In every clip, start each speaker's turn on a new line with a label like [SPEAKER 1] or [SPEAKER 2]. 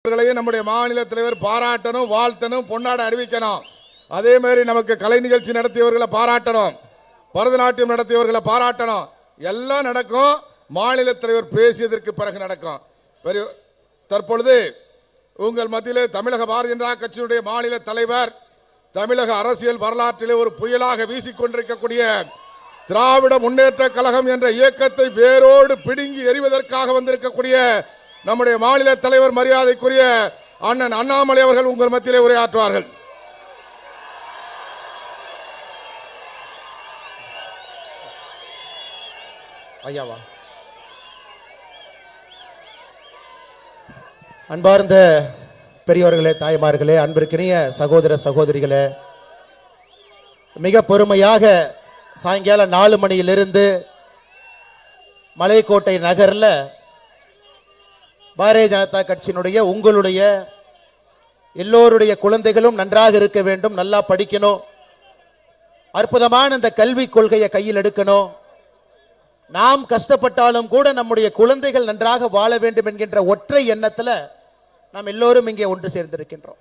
[SPEAKER 1] நம்முடைய மாநில தலைவர் பாராட்டணும், வாழ்த்தணும், பொன்னாட அறிவிக்கணும். அதே மாதிரி நமக்கு கலை நிகழ்ச்சி நடத்தியவர்களை பாராட்டணும், பரதநாட்டியம் நடத்தியவர்களை பாராட்டணும். எல்லாம் நடக்கும். மாநில தலைவர் பேசியதற்கு பிறகு நடக்கும். தற்பொழுது உங்கள் மத்தியிலே தமிழக பாரதிய ஜனதா கட்சியினுடைய மாநில தலைவர், தமிழக அரசியல் வரலாற்றிலே ஒரு புயலாக வீசிக்கொண்டிருக்கக்கூடிய திராவிட முன்னேற்ற கழகம் என்ற இயக்கத்தை வேரோடு பிடுங்கி எறிவதற்காக வந்திருக்கக்கூடிய நம்முடைய மாநில தலைவர் மரியாதைக்குரிய அண்ணன் அண்ணாமலை அவர்கள் உங்கள் மத்தியிலே உரையாற்றுவார்கள். ஐயாவா.
[SPEAKER 2] அன்பார்ந்த பெரியவர்களே, தாய்மார்களே, அன்பிற்கினிய சகோதர சகோதரிகளே, மிக பொறுமையாக சாயங்காலம் 4 மணியிலிருந்து மலைக்கோட்டை நகரில் பாரதிய ஜனதா கட்சியினுடைய உங்களுடைய எல்லோருடைய குழந்தைகளும் நன்றாக இருக்க வேண்டும், நல்லா படிக்கணும், அற்புதமான இந்த கல்விக் கொள்கையை கையில் எடுக்கணும், நாம் கஷ்டப்பட்டாலும் கூட நம்முடைய குழந்தைகள் நன்றாக வாழ வேண்டும் என்கின்ற ஒற்றை எண்ணத்தில் நாம் எல்லோரும் இங்கே ஒன்று சேர்ந்திருக்கின்றோம்.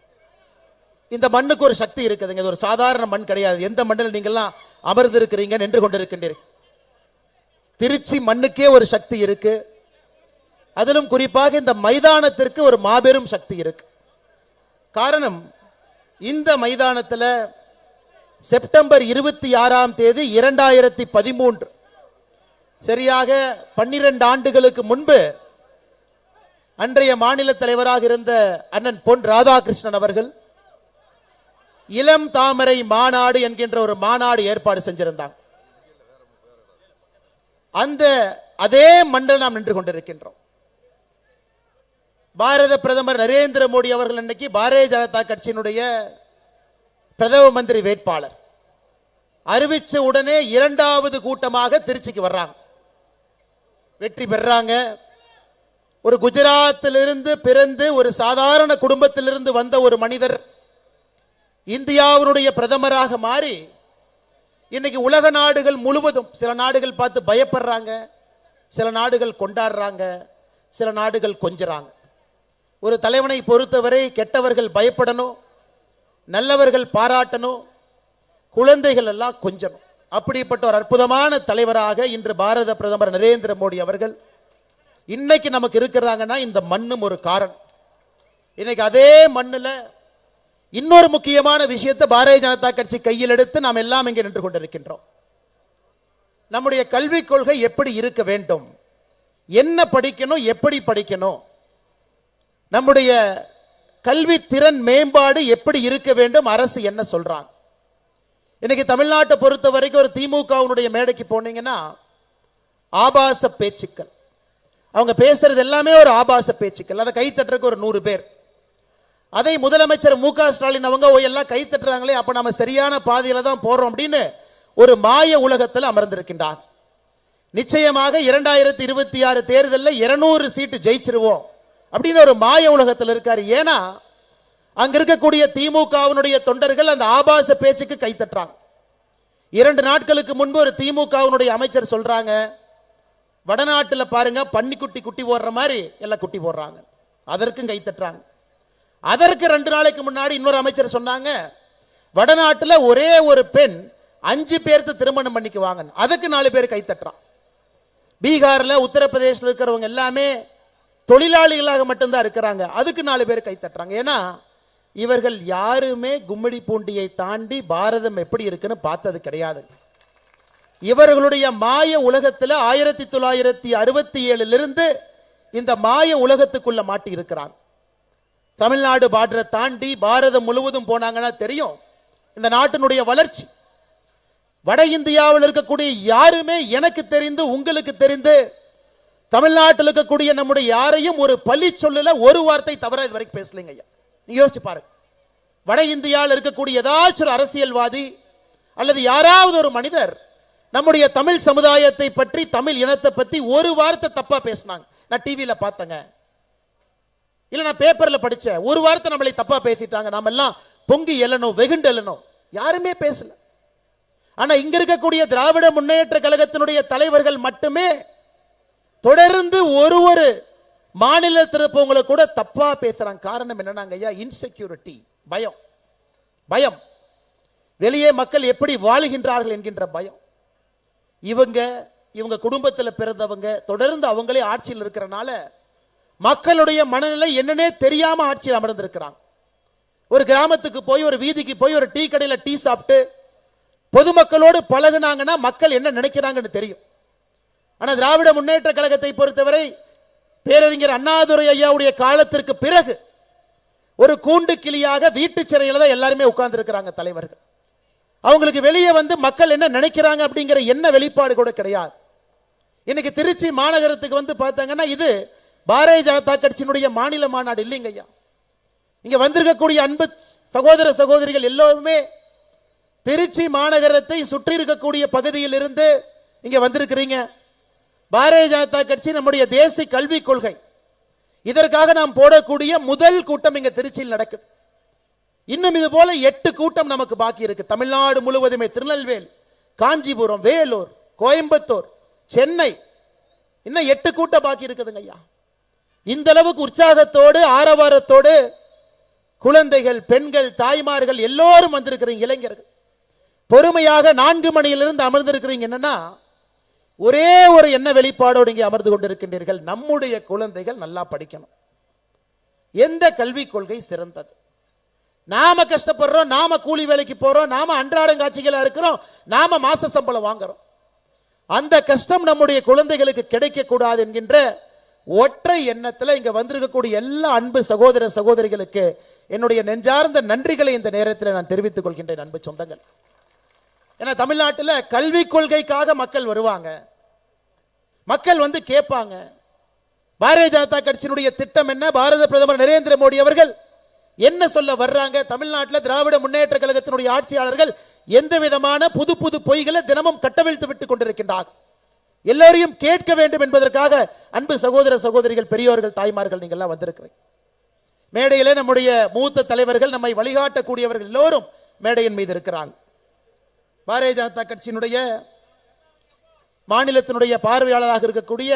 [SPEAKER 2] இந்த மண்ணுக்கு ஒரு சக்தி இருக்குதுங்க. இது ஒரு சாதாரண மண் கிடையாது. எந்த மண்ணில் நீங்கள்லாம் அமர்ந்திருக்கிறீங்க, நின்று கொண்டிருக்கின்றீர்கள். திருச்சி மண்ணுக்கே ஒரு சக்தி இருக்கு. அதிலும் குறிப்பாக இந்த மைதானத்திற்கு ஒரு மாபெரும் சக்தி இருக்கு. காரணம், இந்த மைதானத்தில் செப்டம்பர் 26ஆம் தேதி 2013 சரியாக 12 ஆண்டுகளுக்கு முன்பு அன்றைய மாநில தலைவராக இருந்த அண்ணன் பொன் ராதாகிருஷ்ணன் அவர்கள் இளம் தாமரை மாநாடு என்கின்ற ஒரு மாநாடு ஏற்பாடு செஞ்சிருந்தாங்க. அந்த அதே மண்டலம் நாம் நின்று கொண்டிருக்கின்றோம். பாரத பிரதமர் நரேந்திர மோடி அவர்கள் இன்னைக்கு பாரதிய ஜனதா கட்சியினுடைய பிரதம மந்திரி வேட்பாளர் அறிவிச்ச உடனே 2வது கூட்டமாக திருச்சிக்கு வர்றாங்க, வெற்றி பெறாங்க. ஒரு குஜராத்திலிருந்து பிறந்து ஒரு சாதாரண குடும்பத்திலிருந்து வந்த ஒரு மனிதர் இந்தியாவினுடைய பிரதமராக மாறி இன்னைக்கு உலக நாடுகள் முழுவதும், சில நாடுகள் பார்த்து பயப்படுறாங்க, சில நாடுகள் கொண்டாடுறாங்க, சில நாடுகள் கொஞ்சறாங்க. ஒரு தலைவனை பொறுத்தவரை கெட்டவர்கள் பயப்படணும், நல்லவர்கள் பாராட்டணும், குழந்தைகள் எல்லாம் கொஞ்சணும். அப்படிப்பட்ட ஒரு அற்புதமான தலைவராக இன்று பாரத பிரதமர் நரேந்திர மோடி அவர்கள் இன்னைக்கு நமக்கு இருக்கிறாங்கன்னா இந்த மண்ணும் ஒரு காரணம். இன்னைக்கு அதே மண்ணில் இன்னொரு முக்கியமான விஷயத்தை பாரதிய ஜனதா கட்சி கையில் எடுத்து நாம் எல்லாம் இங்கே நின்று கொண்டிருக்கின்றோம். நம்முடைய கல்விக் கொள்கை எப்படி இருக்க வேண்டும், என்ன படிக்கணும், எப்படி படிக்கணும், நம்முடைய கல்வி திறன் மேம்பாடு எப்படி இருக்க வேண்டும், அரசு என்ன சொல்றாங்க. இன்னைக்கு தமிழ்நாட்டை பொறுத்த வரைக்கும் ஒரு திமுகவுடைய மேடைக்கு போனீங்கன்னா ஆபாச பேச்சுக்கள், அவங்க பேசுறது எல்லாமே ஒரு ஆபாச பேச்சுக்கள். அதை கை தட்டுறதுக்கு ஒரு 100 பேர். அதை முதலமைச்சர் மு க ஸ்டாலின் அவங்க எல்லாம் கை தட்டுறாங்களே, அப்ப நம்ம சரியான பாதையில தான் போறோம் அப்படின்னு ஒரு மாய உலகத்தில் அமர்ந்திருக்கின்றார். நிச்சயமாக 2026 தேர்தலில் 200 சீட்டு ஜெயிச்சிருவோம் அப்படின்னு ஒரு மாய உலகத்தில் இருக்காரு. ஏன்னா அங்க இருக்கக்கூடிய திமுகவினுடைய தொண்டர்கள் அந்த ஆபாச பேச்சுக்கு கை தட்டுறாங்க. 2 நாட்களுக்கு முன்பு ஒரு திமுகவினுடைய அமைச்சர் சொல்றாங்க, வடநாட்டில் பாருங்க பன்னிக்குட்டி குட்டி போடுற மாதிரி எல்லாம் குட்டி போடுறாங்க, அதற்கும் கை தட்டுறாங்க. அதற்கு 2 நாளைக்கு முன்னாடி இன்னொரு அமைச்சர் சொன்னாங்க, வடநாட்டில் ஒரே ஒரு பெண் 5 பேருக்கு திருமணம் பண்ணிக்குவாங்க, அதுக்கு 4 பேர் கை தட்டுறான். பீகாரில் உத்தரப்பிரதேசத்தில் இருக்கிறவங்க எல்லாமே தொழிலாளிகளாக மட்டும்தான் இருக்கிறாங்க, அதுக்கு 4 பேர் கை தட்டுறாங்க. ஏன்னா இவர்கள் யாருமே கும்மிடி பூண்டியை தாண்டி பாரதம் எப்படி இருக்குன்னு பார்த்தது கிடையாது. இவர்களுடைய மாய உலகத்தில் 1967 இந்த மாய உலகத்துக்குள்ள மாட்டி இருக்கிறாங்க. தமிழ்நாடு பார்டரை தாண்டி பாரதம் முழுவதும் போனாங்கன்னா தெரியும் இந்த நாட்டினுடைய வளர்ச்சி. வட இந்தியாவில் இருக்கக்கூடிய யாருமே எனக்கு தெரிந்து உங்களுக்கு தெரிந்து தமிழ்நாட்டில் இருக்கக்கூடிய நம்முடைய யாரையும் ஒரு பழி சொல்லல ஒரு வார்த்தை தவிர இது வரைக்கும் பேசலைங்க. ஐயா நீங்க யோசிச்சு பாருங்க, வட இந்தியாவில் இருக்கக்கூடிய ஏதாச்சும் ஒரு அரசியல்வாதி அல்லது யாராவது ஒரு மனிதர் நம்முடைய தமிழ் சமுதாயத்தை பற்றி, தமிழ் இனத்தை பற்றி ஒரு வார்த்தை தப்பா பேசினாங்க, நான் டிவியில் பார்த்தேங்க, இல்ல நான் பேப்பர்ல படிச்சேன், ஒரு வார்த்தை நம்மளை தப்பா பேசிட்டாங்க, நாம எல்லாம் பொங்கி எழணும், வெகுண்டு எழணும், யாருமே பேசல. ஆனா இங்க இருக்கக்கூடிய திராவிட முன்னேற்ற கழகத்தினுடைய தலைவர்கள் மட்டுமே தொடர்ந்து ஒரு மாநிலத்தில் இருப்பவங்களை கூட தப்பா பேசுறாங்க. காரணம் என்னன்னாங்க ஐயா, இன்செக்யூரிட்டி, பயம். பயம், வெளியே மக்கள் எப்படி வாழுகின்றார்கள் என்கின்ற பயம். இவங்க குடும்பத்தில் பிறந்தவங்க தொடர்ந்து அவங்களே ஆட்சியில் இருக்கிறனால மக்களுடைய மனநிலை என்னன்னே தெரியாம ஆட்சியில் அமர்ந்திருக்கிறாங்க. ஒரு கிராமத்துக்கு போய், ஒரு வீதிக்கு போய், ஒரு டீ கடையில் டீ சாப்பிட்டு பொதுமக்களோடு பழகுனாங்கன்னா மக்கள் என்ன நினைக்கிறாங்கன்னு தெரியும். ஆனால் திராவிட முன்னேற்ற கழகத்தை பொறுத்தவரை பேரறிஞர் அண்ணாதுரை ஐயாவுடைய காலத்திற்கு பிறகு ஒரு கூண்டு கிளியாக வீட்டு சிறையில் தான் எல்லாருமே உட்கார்ந்து இருக்கிறாங்க தலைவர்கள். அவங்களுக்கு வெளியே வந்து மக்கள் என்ன நினைக்கிறாங்க அப்படிங்கிற என்ன வெளிப்பாடு கூட கிடையாது. இன்னைக்கு திருச்சி மாநகரத்துக்கு வந்து பார்த்தாங்கன்னா இது பாரதிய ஜனதா கட்சியினுடைய மாநில மாநாடு இல்லைங்க ஐயா. இங்க வந்திருக்கக்கூடிய அன்பு சகோதர சகோதரிகள் எல்லோருமே திருச்சி மாநகரத்தை சுற்றி இருக்கக்கூடிய பகுதியில் இருந்து இங்க வந்திருக்கிறீங்க. பாரதிய ஜனதா கட்சி நம்முடைய தேசிய கல்விக் கொள்கை, இதற்காக நாம் போடக்கூடிய முதல் கூட்டம் இங்க திருச்சியில் நடக்குது. இன்னும் இது போல 8 கூட்டம் நமக்கு பாக்கி இருக்கு. தமிழ்நாடு முழுவதுமே திருநெல்வேலி, காஞ்சிபுரம், வேலூர், கோயம்புத்தூர், சென்னை, இன்னும் 8 கூட்டம் பாக்கி இருக்குதுங்க ஐயா. இந்த அளவுக்கு உற்சாகத்தோடு ஆரவாரத்தோடு குழந்தைகள், பெண்கள், தாய்மார்கள் எல்லோரும் வந்திருக்கிறீங்க. இளைஞர்கள் பொறுமையாக 4 மணியிலிருந்து அமர்ந்திருக்கிறீங்க. என்னன்னா ஒரே ஒரு என்ன வெளிப்பாடோடு இங்கே அமர்ந்து கொண்டிருக்கின்றீர்கள், நம்முடைய குழந்தைகள் நல்லா படிக்கணும். எந்த கல்விக் கொள்கை சிறந்தது? நாம கஷ்டப்படுறோம், நாம கூலி வேலைக்கு போறோம், நாம அன்றாடங்காட்சிகளா இருக்கிறோம், நாம மாச சம்பளம் வாங்குறோம். அந்த கஷ்டம் நம்முடைய குழந்தைகளுக்கு கிடைக்க கூடாது என்கின்ற ஒற்றை எண்ணத்தில் இங்க வந்திருக்கக்கூடிய எல்லா அன்பு சகோதர சகோதரிகளுக்கு என்னுடைய நெஞ்சார்ந்த நன்றிகளை இந்த நேரத்தில் நான் தெரிவித்துக் கொள்கின்றேன். அன்பு சொந்தங்கள், ஏன்னா தமிழ்நாட்டில் கல்விக் கொள்கைக்காக மக்கள் வருவாங்க, மக்கள் வந்து கேட்பாங்க. பாரதிய ஜனதா கட்சியினுடைய திட்டம் என்ன, பாரத பிரதமர் நரேந்திர மோடி அவர்கள் என்ன சொல்ல வர்றாங்க, தமிழ்நாட்டில் திராவிட முன்னேற்ற கழகத்தினுடைய ஆட்சியாளர்கள் எந்த விதமான புது புது பொய்களை தினமும் கட்டவிழ்த்து விட்டுக் கொண்டிருக்கின்றார், எல்லோரையும் கேட்க வேண்டும் என்பதற்காக அன்பு சகோதர சகோதரிகள், பெரியோர்கள், தாய்மார்கள் நீங்கள் எல்லாம் வந்திருக்கிறீங்க. மேடையிலே நம்முடைய மூத்த தலைவர்கள், நம்மை வழிகாட்டக்கூடியவர்கள் எல்லோரும் மேடையின் மீது இருக்கிறாங்க. பாரதிய ஜனதா கட்சியினுடைய மாநிலத்தினுடைய பார்வையாளராக இருக்கக்கூடிய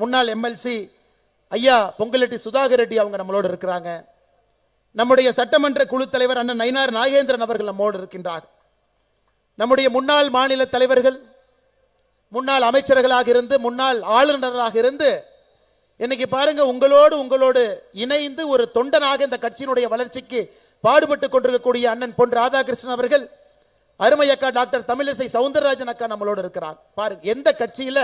[SPEAKER 2] முன்னாள் எம்எல்சி ஐயா பொங்கலெட்டி சுதாகர் ரெட்டி அவங்க நம்மளோடு இருக்கிறாங்க. நம்முடைய சட்டமன்ற குழு தலைவர் அண்ணன் நயினார் நாகேந்திரன் அவர்கள் நம்மோடு இருக்கின்றார். நம்முடைய முன்னாள் மாநில தலைவர்கள், முன்னாள் அமைச்சர்களாக இருந்து, முன்னாள் ஆளுநராக இருந்து, இன்னைக்கு பாருங்க உங்களோடு இணைந்து ஒரு தொண்டனாக இந்த கட்சியினுடைய வளர்ச்சிக்கு பாடுபட்டு கொண்டிருக்கக்கூடிய அண்ணன் பொன் ராதாகிருஷ்ணன் அவர்கள், அருமை அக்கா டாக்டர் தமிழிசை சவுந்தரராஜன் அக்கா நம்மளோடு இருக்கிறார். பாருங்க, எந்த கட்சியில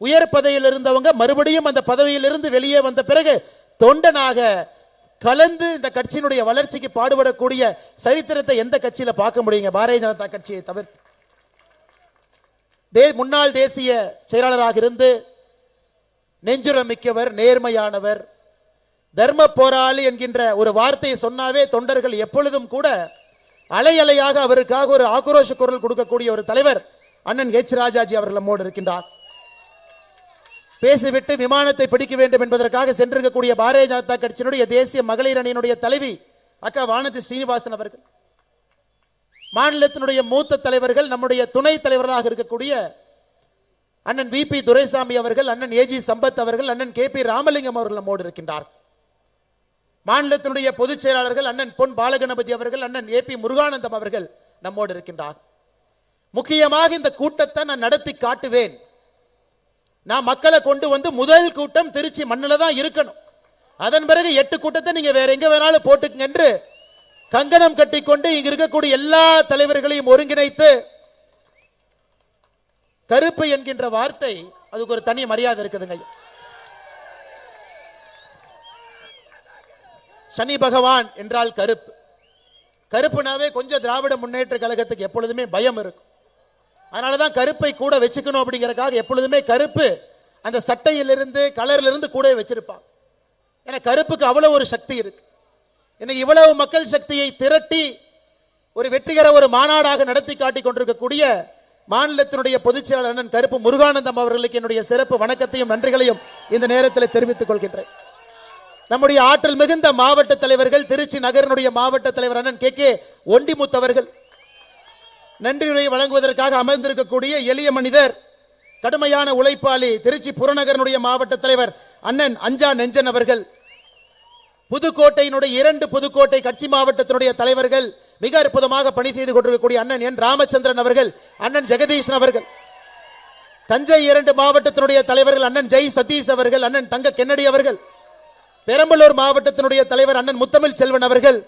[SPEAKER 2] உயர் பதவியில் இருந்தவங்க மறுபடியும் அந்த பதவியிலிருந்து வெளியே வந்த பிறகு தொண்டனாக கலந்து இந்த கட்சியினுடைய வளர்ச்சிக்கு பாடுபடக்கூடிய சரித்திரத்தை எந்த கட்சியில பார்க்க முடியுங்க? பாரதிய ஜனதா கட்சியை தவிர்த்து. முன்னாள் தேசிய செயலாளராக இருந்து நெஞ்சுரம் மிக்கவர், நேர்மையானவர், தர்ம போராளி என்கின்ற ஒரு வார்த்தையை சொன்னாவே தொண்டர்கள் எப்பொழுதும் கூட அலை அலையாக அவருக்காக ஒரு ஆக்ரோஷ குரல் கொடுக்கக்கூடிய ஒரு தலைவர் அண்ணன் எச் ராஜாஜி அவர்கள் நம்மோடு இருக்கின்றார். பேசிவிட்டு விமானத்தை பிடிக்க வேண்டும் என்பதற்காக சென்றிருக்கக்கூடிய பாரதிய ஜனதா கட்சியினுடைய தேசிய மகளிர் அணியினுடைய தலைவி அக்கா வானதி ஸ்ரீனிவாசன் அவர்கள், மாநிலத்தினுடைய மூத்த தலைவர்கள், நம்முடைய துணை தலைவராக இருக்கக்கூடிய அண்ணன் வி பி துரைசாமி அவர்கள், அண்ணன் ஏஜி சம்பத் அவர்கள், அண்ணன் கே பி ராமலிங்கம் அவர்கள் நம்மோடு இருக்கின்றார். மாநிலத்தினுடைய பொதுச் செயலாளர்கள் அண்ணன் பொன் பாலகணபதி அவர்கள், அண்ணன் ஏ பி முருகானந்தம் அவர்கள் நம்மோடு இருக்கின்றார். முக்கியமாக இந்த கூட்டத்தை நான் நடத்தி காட்டுவேன். நான் மக்களை கொண்டு வந்து முதல் கூட்டம் திருச்சி மண்ணில் தான் இருக்கணும், அதன் பிறகு 8 கூட்டத்தை நீங்க வேற எங்க வேணாலும் போட்டுக்குங்க என்று கங்கணம் கட்டிக்கொண்டு இங்க இருக்கக்கூடிய எல்லா தலைவர்களையும் ஒருங்கிணைத்து, கருப்பு என்கின்ற வார்த்தை அதுக்கு ஒரு தனி மரியாதை இருக்குதுங்க. சனி பகவான் என்றால் கருப்பு, கருப்புனாவே கொஞ்சம் திராவிட முன்னேற்ற கழகத்துக்கு எப்பொழுதுமே பயம் இருக்கும். அதனாலதான் கருப்பை கூட வச்சுக்கணும் அப்படிங்கறதுக்காக எப்பொழுதுமே கருப்பு அந்த சட்டையிலிருந்து கலரிலிருந்து கூட வச்சிருப்பாங்க. ஏன்னா கருப்புக்கு அவ்வளவு ஒரு சக்தி இருக்கு. இன்னைக்கு இவ்வளவு மக்கள் சக்தியை திரட்டி ஒரு வெற்றிகர ஒரு மாநாடாக நடத்தி காட்டி கொண்டிருக்கக்கூடிய மாநிலத்தினுடைய பொதுச் செயலாளர் அண்ணன் கருப்பு முருகானந்தம் அவர்களுக்கு என்னுடைய சிறப்பு வணக்கத்தையும் நன்றிகளையும் இந்த நேரத்தில் தெரிவித்துக் கொள்கின்றேன். நம்முடைய ஆற்றல் மிகுந்த மாவட்ட தலைவர்கள், திருச்சி நகரனுடைய மாவட்ட தலைவர் அண்ணன் கே கே ஒண்டிமுத்து அவர்கள், நன்றியுரை வழங்குவதற்காக அமர்ந்திருக்கக்கூடிய எளிய மனிதர், கடுமையான உழைப்பாளி, திருச்சி புறநகரனுடைய மாவட்ட தலைவர் அண்ணன் அஞ்சா நெஞ்சன் அவர்கள், புதுக்கோட்டையினுடைய 2 புதுக்கோட்டை கட்சி மாவட்டத்தினுடைய தலைவர்கள், மிக அற்புதமாக பணி செய்து கொண்டிருக்கக்கூடிய அண்ணன் என் ராமச்சந்திரன் அவர்கள், அண்ணன் ஜெகதீஷன் அவர்கள், தஞ்சை 2 மாவட்டத்தினுடைய தலைவர்கள் அண்ணன் ஜெய் சதீஷ் அவர்கள், அண்ணன் தங்க கென்னடி அவர்கள், பெரம்பலூர் மாவட்டத்தினுடைய தலைவர் அண்ணன் முத்தமிழ் செல்வன் அவர்கள்,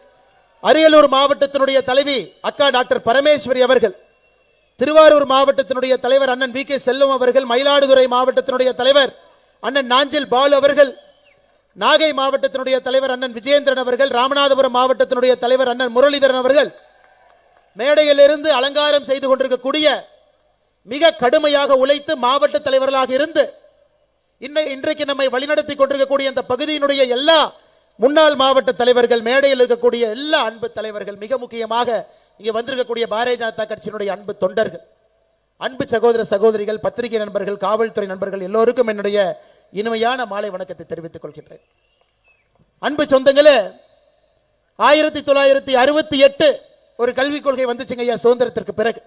[SPEAKER 2] அரியலூர் மாவட்டத்தினுடைய தலைவி அக்கா டாக்டர் பரமேஸ்வரி அவர்கள், திருவாரூர் மாவட்டத்தினுடைய தலைவர் அண்ணன் வி கே செல்வம் அவர்கள், மயிலாடுதுறை மாவட்டத்தினுடைய தலைவர் அண்ணன் நாஞ்சில் பாலு அவர்கள், நாகை மாவட்டத்தினுடைய தலைவர் அண்ணன் விஜயேந்திரன் அவர்கள், ராமநாதபுரம் மாவட்டத்தினுடைய தலைவர் அண்ணன் முரளிதரன் அவர்கள், மேடையிலிருந்து அலங்காரம் செய்து கொண்டிருக்கக்கூடிய மிக கடுமையாக உழைத்து மாவட்ட தலைவர்களாக இருந்து இன்றைக்கு நம்மை வழிநடத்தி கொண்டிருக்கக்கூடிய அந்த பகுதியினுடைய எல்லா முன்னாள் மாவட்ட தலைவர்கள், மேடையில் இருக்கக்கூடிய எல்லா அன்பு தலைவர்கள், மிக முக்கியமாக இங்கே வந்திருக்கக்கூடிய பாரதிய ஜனதா கட்சியினுடைய அன்பு தொண்டர்கள், அன்பு சகோதர சகோதரிகள், பத்திரிகை நண்பர்கள், காவல்துறை நண்பர்கள் எல்லோருக்கும் என்னுடைய இனிமையான மாலை வணக்கத்தை தெரிவித்துக் கொள்கின்றேன். அன்பு சொந்தங்களே, 1968 ஒரு கல்விக் கொள்கை வந்துச்சுங்க ஐயா. சுதந்திரத்திற்கு பிறகு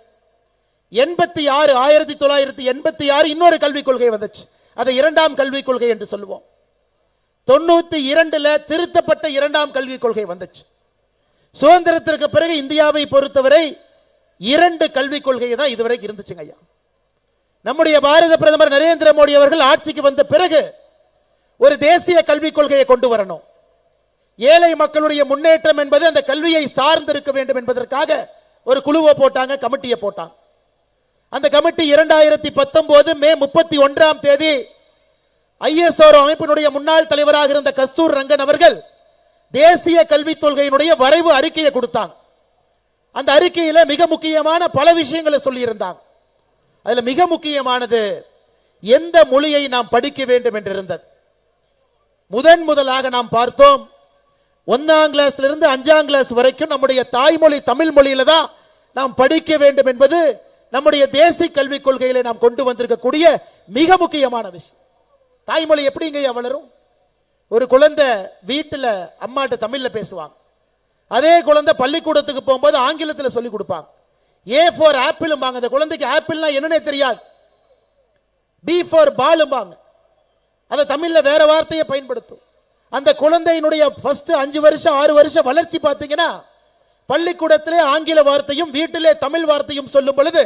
[SPEAKER 2] 1986 இன்னொரு கல்விக் கொள்கை வந்துச்சு. அதை 2ஆம் கல்விக் கொள்கை என்று சொல்லுவோம். 92 திருத்தப்பட்ட 2ஆம் கல்விக் கொள்கை வந்துச்சு. சுதந்திரத்திற்கு பிறகு இந்தியாவை பொறுத்தவரை 2 கல்விக் கொள்கை தான் இதுவரைக்கும் இருந்துச்சுங்க ஐயா. நம்முடைய பாரத பிரதமர் நரேந்திர மோடி அவர்கள் ஆட்சிக்கு வந்த பிறகு ஒரு தேசிய கல்விக் கொள்கையை கொண்டு வரணும். ஏழை மக்களுடைய முன்னேற்றம் என்பது அந்த கல்வியை சார்ந்திருக்க வேண்டும் என்பதற்காக ஒரு குழுவை போட்டாங்க, கமிட்டியை போட்டாங்க. அந்த கமிட்டி 2019 மே 31ஆம் தேதி ISRO அமைப்பினுடைய முன்னாள் தலைவராக இருந்த கஸ்தூர் ரங்கன் அவர்கள் தேசிய கல்விக் கொள்கையினுடைய வரைவு அறிக்கையை கொடுத்தாங்க. அந்த அறிக்கையில மிக முக்கியமான பல விஷயங்களை சொல்லி இருந்தாங்க. அதுல மிக முக்கியமானது எந்த மொழியை நாம் படிக்க வேண்டும் என்று இருந்தது. முதலாக நாம் பார்த்தோம், 1ஆம் கிளாஸ்ல இருந்து 5ஆம் கிளாஸ் வரைக்கும் நம்முடைய தாய்மொழி தமிழ் மொழியில தான் நாம் படிக்க வேண்டும் என்பது நம்முடைய தேசிய கல்விக் கொள்கையில நாம் கொண்டு வந்திருக்கக்கூடிய மிக முக்கியமான விஷயம். தாய்மொழி எப்படிங்க வளரும்? ஒரு குழந்தை வீட்டில் அம்மாட்ட தமிழ்ல பேசுவாங்க, அதே குழந்தை பள்ளிக்கூடத்துக்கு போகும்போது ஆங்கிலத்தில் சொல்லி கொடுப்பாங்க. A for ஆப்பிள் பாங்க, அந்த குழந்தைக்கு ஆப்பிள்னா என்னன்னே தெரியாது. B for பாலும்பாங்க, அதை தமிழ்ல வேற வார்த்தையை பயன்படுத்தும். அந்த குழந்தையினுடைய ஃபர்ஸ்ட் 5 வருஷம் 6 வருஷம் வளர்ச்சி பார்த்தீங்கன்னா பள்ளிக்கூடத்திலே ஆங்கில வார்த்தையும் வீட்டிலே தமிழ் வார்த்தையும் சொல்லும் பொழுது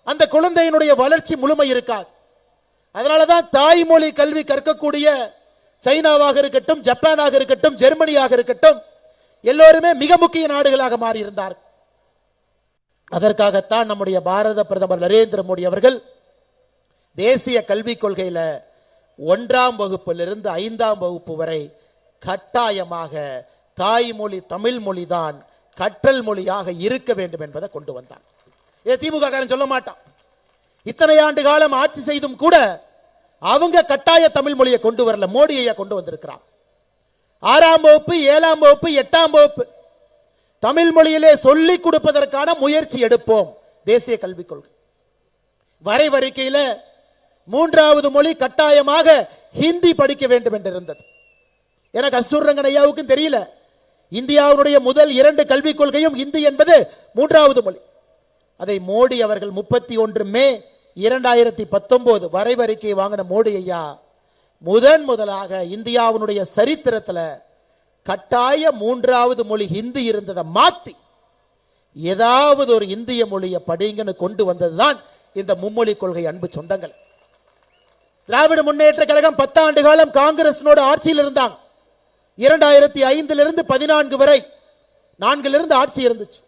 [SPEAKER 2] அந்த குழந்தையினுடைய வளர்ச்சி முழுமை இருக்காது. அதனாலதான் தாய்மொழி கல்வி கற்கக்கூடிய சைனாவாக இருக்கட்டும், ஜப்பானாக இருக்கட்டும், ஜெர்மனியாக இருக்கட்டும், எல்லோருமே மிக முக்கிய நாடுகளாக மாறி இருந்தார்கள். அதற்காகத்தான் நம்முடைய பாரத பிரதமர் நரேந்திர மோடி அவர்கள் தேசிய கல்விக் கொள்கையில 1ஆம் வகுப்பிலிருந்து 5ஆம் வகுப்பு வரை கட்டாயமாக தாய்மொழி தமிழ் மொழிதான் கற்றல் மொழியாக இருக்க வேண்டும் என்பதை கொண்டு வந்தார். இதை திமுக காரன் சொல்ல மாட்டான். இத்தனை ஆண்டு காலம் ஆட்சி செய்தும் கூட அவங்க கட்டாய தமிழ் மொழியை கொண்டு வரல, மோடி ஐயா கொண்டு வந்திருக்கிறார். 6ஆம் வகுப்பு 7ஆம் வகுப்பு 8ஆம் வகுப்பு தமிழ் மொழியிலே சொல்லிக் கொடுப்பதற்கான முயற்சி எடுப்போம். தேசிய கல்விக் கொள்கை வரைவறிக்கையில 3வது மொழி கட்டாயமாக ஹிந்தி படிக்க வேண்டும் என்று இருந்தது. எனக்கு கஸ்தூர் ரங்கன் ஐயாவுக்கும் தெரியல, இந்தியாவுடைய முதல் 2 கல்விக் கொள்கையும் ஹிந்தி என்பது 3வது மொழி. அதை மோடி அவர்கள் 31 மே 2019 வரைவறிக்கை வாங்கின மோடி ஐயா முதலாக இந்தியாவுடைய சரித்திரத்தில் கட்டாய 3வது மொழி ஹிந்தி இருந்ததை மாத்தி ஏதாவது ஒரு இந்திய மொழியை படிங்கன்னு கொண்டு வந்ததுதான் இந்த மும்மொழி கொள்கை. அன்பு சொந்தங்கள், திராவிட முன்னேற்ற கழகம் 10 ஆண்டு காலம் காங்கிரஸோட ஆட்சியில் இருந்தாங்க. 2005 இருந்து 14 வரை 4 ஆட்சி இருந்துச்சு.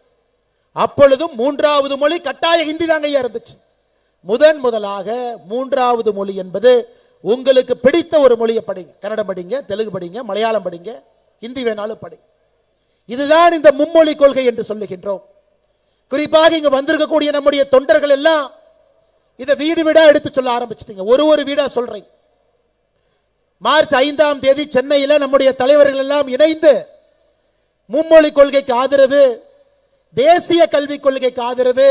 [SPEAKER 2] அப்பொழுதும் 3வது மொழி கட்டாய ஹிந்தி தாங்க இருந்துச்சு. முதலாக 3வது மொழி என்பது உங்களுக்கு பிடித்த ஒரு மொழியை படிங்க, கன்னடம் படிங்க, தெலுங்கு படிங்க, மலையாளம் படிங்க, ஹிந்தி வேணாலும் படிங்க. இதுதான் இந்த மும்மொழி கொள்கை என்று சொல்லுகின்றோம். குறிப்பாக இங்க வந்திருக்கக்கூடிய நம்முடைய தொண்டர்கள் எல்லாம் இதை வீடு வீடா எடுத்து சொல்ல ஆரம்பிச்சிட்டீங்க. ஒரு வீடா சொல்றீங்க. மார்ச் 5ஆம் தேதி சென்னையில் நம்முடைய தலைவர்கள் எல்லாம் இணைந்து மும்மொழி கொள்கைக்கு ஆதரவு, தேசிய கல்விக் கொள்கைக்கு ஆதரவு,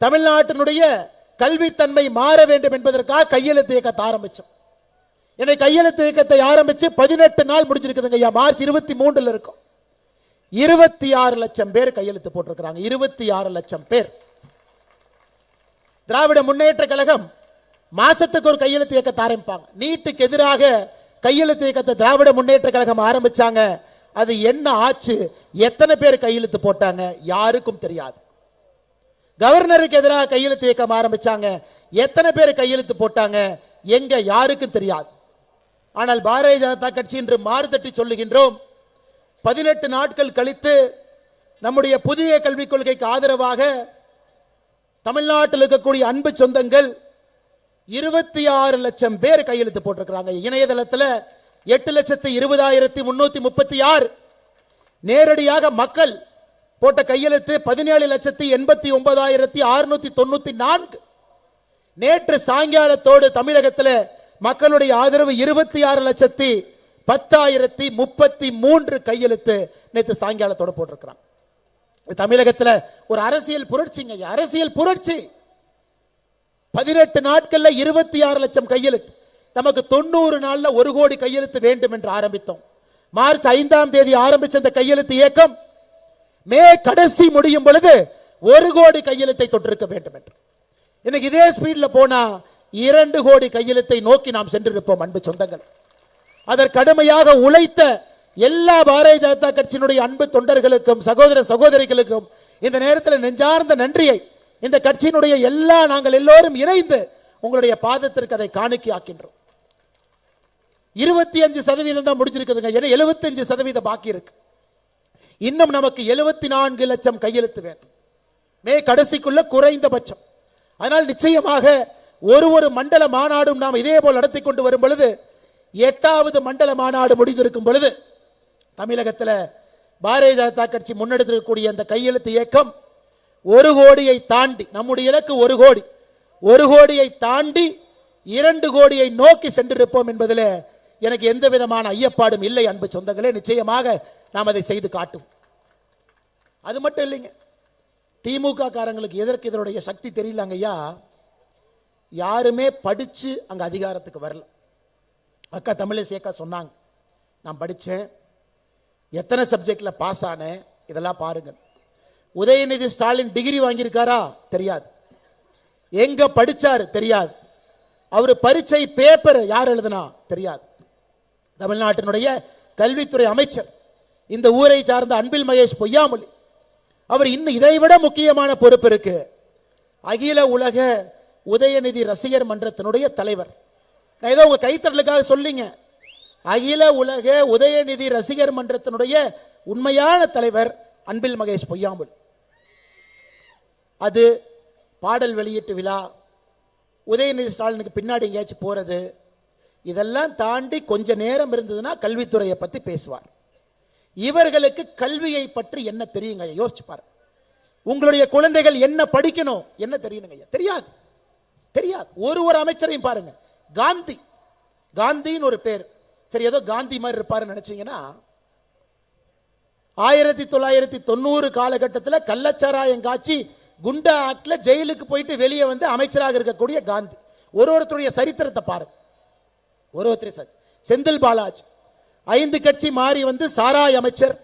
[SPEAKER 2] தமிழ்நாட்டினுடைய கல்வித்தன்மை மாற வேண்டும் என்பதற்காக கையெழுத்து இயக்கத்தை ஆரம்பிச்சோம். என்னை கையெழுத்து இயக்கத்தை ஆரம்பிச்சு 18 நாள் முடிஞ்சிருக்குதுங்க ஐயா. மார்ச் 23 இருக்கும். 26 லட்சம் பேர் கையெழுத்து போட்டிருக்கிறாங்க. 26 லட்சம் பேர். திராவிட முன்னேற்ற கழகம் மாசத்துக்கு ஒரு கையெழுத்து இயக்கத்தை ஆரம்பிப்பாங்க. நீட்டுக்கு எதிராக கையெழுத்து இயக்கத்தை திராவிட முன்னேற்ற கழகம் ஆரம்பிச்சாங்க. அது என்ன ஆச்சு, எத்தனை பேர் கையெழுத்து போட்டாங்க, யாருக்கும் தெரியாது. கவர்னருக்கு எதிராக கையெழுத்து இயக்கம் ஆரம்பிச்சாங்க, எத்தனை பேர் கையெழுத்து போட்டாங்க, எங்க, யாருக்கும் தெரியாது. ஆனால் பாரதிய ஜனதா கட்சி இன்று மாறுதட்டி சொல்லுகின்றோம். 18 நாட்கள் கழித்து நம்முடைய புதிய கல்விக் கொள்கைக்கு ஆதரவாக தமிழ்நாட்டில் இருக்கக்கூடிய அன்பு சொந்தங்கள் 26 லட்சம் பேர் கையெழுத்து போட்டிருக்கிறாங்க. இணையதளத்தில் 8,20,336 நேரடியாக மக்கள் போட்ட கையெழுத்து 17,89,694. நேற்று சாயங்காலத்தோடு தமிழகத்தில் மக்களுடைய ஆதரவு 26,10,033 கையெழுத்து நேற்று சாயங்காலத்தோடு போட்டிருக்கிறாங்க. தமிழகத்தில் ஒரு அரசியல் புரட்சிங்க, அரசியல் புரட்சி. 18 நாட்கள்ல 26 லட்சம் கையெழுத்து. நமக்கு 90 நாள்ல 1 கோடி கையெழுத்து வேண்டும் என்று ஆரம்பித்தோம். மார்ச் 5ஆம் தேதி ஆரம்பிச்ச இந்த கையெழுத்து இயக்கம் மே கடைசி முடியும் பொழுது 1 கோடி கையெழுத்தை தொட்டிருக்க வேண்டும் என்று. இன்னைக்கு இதே ஸ்பீட்ல போனா 2 கோடி கையெழுத்தை நோக்கி நாம் சென்றிருப்போம். அன்பு சொந்தங்கள், அதற்கு கடுமையாக உழைத்த எல்லா பாரதிய ஜனதா கட்சியினுடைய அன்பு தொண்டர்களுக்கும் சகோதர சகோதரிகளுக்கும் இந்த நேரத்தில் நெஞ்சார்ந்த நன்றியை இந்த கட்சியினுடைய நாங்கள் எல்லோரும் இணைந்து உங்களுடைய பாதத்திற்கு அதை காணிக்கை ஆக்கின்றோம். 25% தான் முடிஞ்சிருக்குதுங்க. 75% பாக்கி இருக்கு. இன்னும் நமக்கு 74 லட்சம் கையெழுத்து வேண்டும் மே கடைசிக்குள்ள குறைந்தபட்சம். அதனால் நிச்சயமாக ஒரு மண்டல மாநாடும் நாம் இதே போல் நடத்தி கொண்டு வரும் பொழுது 8வது மண்டல மாநாடு முடிந்திருக்கும் பொழுது தமிழகத்தில் பாரதிய ஜனதா கட்சி முன்னெடுத்திருக்கக்கூடிய அந்த கையெழுத்து இயக்கம் 1 கோடியை தாண்டி, நம்முடைய இலக்கு 1 கோடி, 1 கோடியை தாண்டி 2 கோடியை நோக்கி சென்றிருப்போம் என்பதில் எனக்கு எந்த விதமான ஐயப்பாடும் இல்லை. அன்பு சொந்தங்களே, நிச்சயமாக நாம் அதை செய்து காட்டும். அது மட்டும் இல்லைங்க, திமுக காரங்களுக்கு எதற்கு இதனுடைய சக்தி தெரியலங்க ஐயா. யாருமே படிச்சு அங்க அதிகாரத்துக்கு வரல. அக்கா தமிழிசை அக்கா சொன்னாங்க, நான் படித்தேன், எத்தனை சப்ஜெக்ட்ல பாஸ் ஆனேன், இதெல்லாம் பாருங்க. உதயநிதி ஸ்டாலின் டிகிரி வாங்கியிருக்காரா தெரியாது, எங்க படிச்சாரு தெரியாது, அவர் பரீட்சை பேப்பர் யார் எழுதுனா தெரியாது. தமிழ்நாட்டினுடைய கல்வித்துறை அமைச்சர் இந்த ஊரை சார்ந்த அன்பில் மகேஷ் பொய்யாமொழி, அவர் இன்னும் இதைவிட முக்கியமான பொறுப்பு இருக்கு, அகில உலக உதயநிதி ரசிகர் மன்றத்தினுடைய தலைவர். நான் ஏதோ உங்க கைத்தறலுக்காக சொல்லிங்க, அகில உலக உதயநிதி ரசிகர் மன்றத்தினுடைய உண்மையான தலைவர் அன்பில் மகேஷ் பொய்யாமொழி. அது பாடல் வெளியீட்டு விழா, உதயநிதி ஸ்டாலினுக்கு பின்னாடி எங்கேயாச்சும் போறது, இதெல்லாம் தாண்டி கொஞ்ச நேரம் இருந்ததுன்னா கல்வித்துறையை பற்றி பேசுவார். இவர்களுக்கு கல்வியை பற்றி என்ன தெரியுங்க? யோசிச்சு பாருங்க. உங்களுடைய குழந்தைகள் என்ன படிக்கணும் என்ன தெரியணுங்க? தெரியாது, தெரியாது. ஒரு அமைச்சரையும் பாருங்க. காந்தி, காந்தின்னு ஒரு பேர், சரி ஏதோ காந்தி மாதிரி இருப்பாருன்னு நினைச்சீங்கன்னா, 1990 காலகட்டத்தில் கள்ளச்சாராயம் காட்சி குண்டா ஆக்ட்ல ஜெயிலுக்கு போயிட்டு வெளியே வந்து அமைச்சராக இருக்கக்கூடிய காந்தி. ஒருத்தருடைய சரித்திரத்தை பாருங்க. ஒருத்தர் செந்தில் பாலாஜி 5 கட்சி மாறி வந்து சாராய் அமைச்சர்,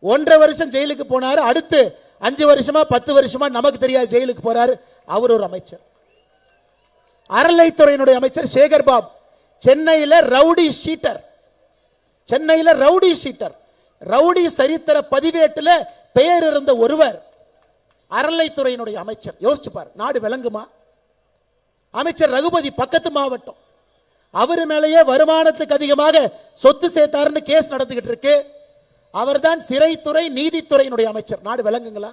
[SPEAKER 2] 1.5 வருஷம் ஜெயிலுக்கு போனாரு. அடுத்து 5 வருஷமா 10 வருஷமா நமக்கு தெரியாது ஜெயிலுக்கு போறாரு, அவர் ஒரு அமைச்சர். அறநிலைத்துறையினுடைய அமைச்சர் சேகர் பாபு, சென்னையில் ரவுடி ஷீட்டர், சென்னையில் ரவுடி ஷீட்டர், ரவுடி சரித்திர பதிவேட்டில் பெயர் இருந்த ஒருவர் அறநிலைத்துறையினுடைய அமைச்சர். யோசிச்சு பாரு, நாடு விளங்குமா? அமைச்சர் ரகுபதி பக்கத்து மாவட்டம், அவர் மேலேயே வருமானத்துக்கு அதிகமாக சொத்து சேர்த்தாருன்னு கேஸ் நடந்துகிட்டு இருக்கு. அவர் தான் சிறைத்துறை நீதித்துறையினுடைய அமைச்சர். நாடு விளங்குங்களா?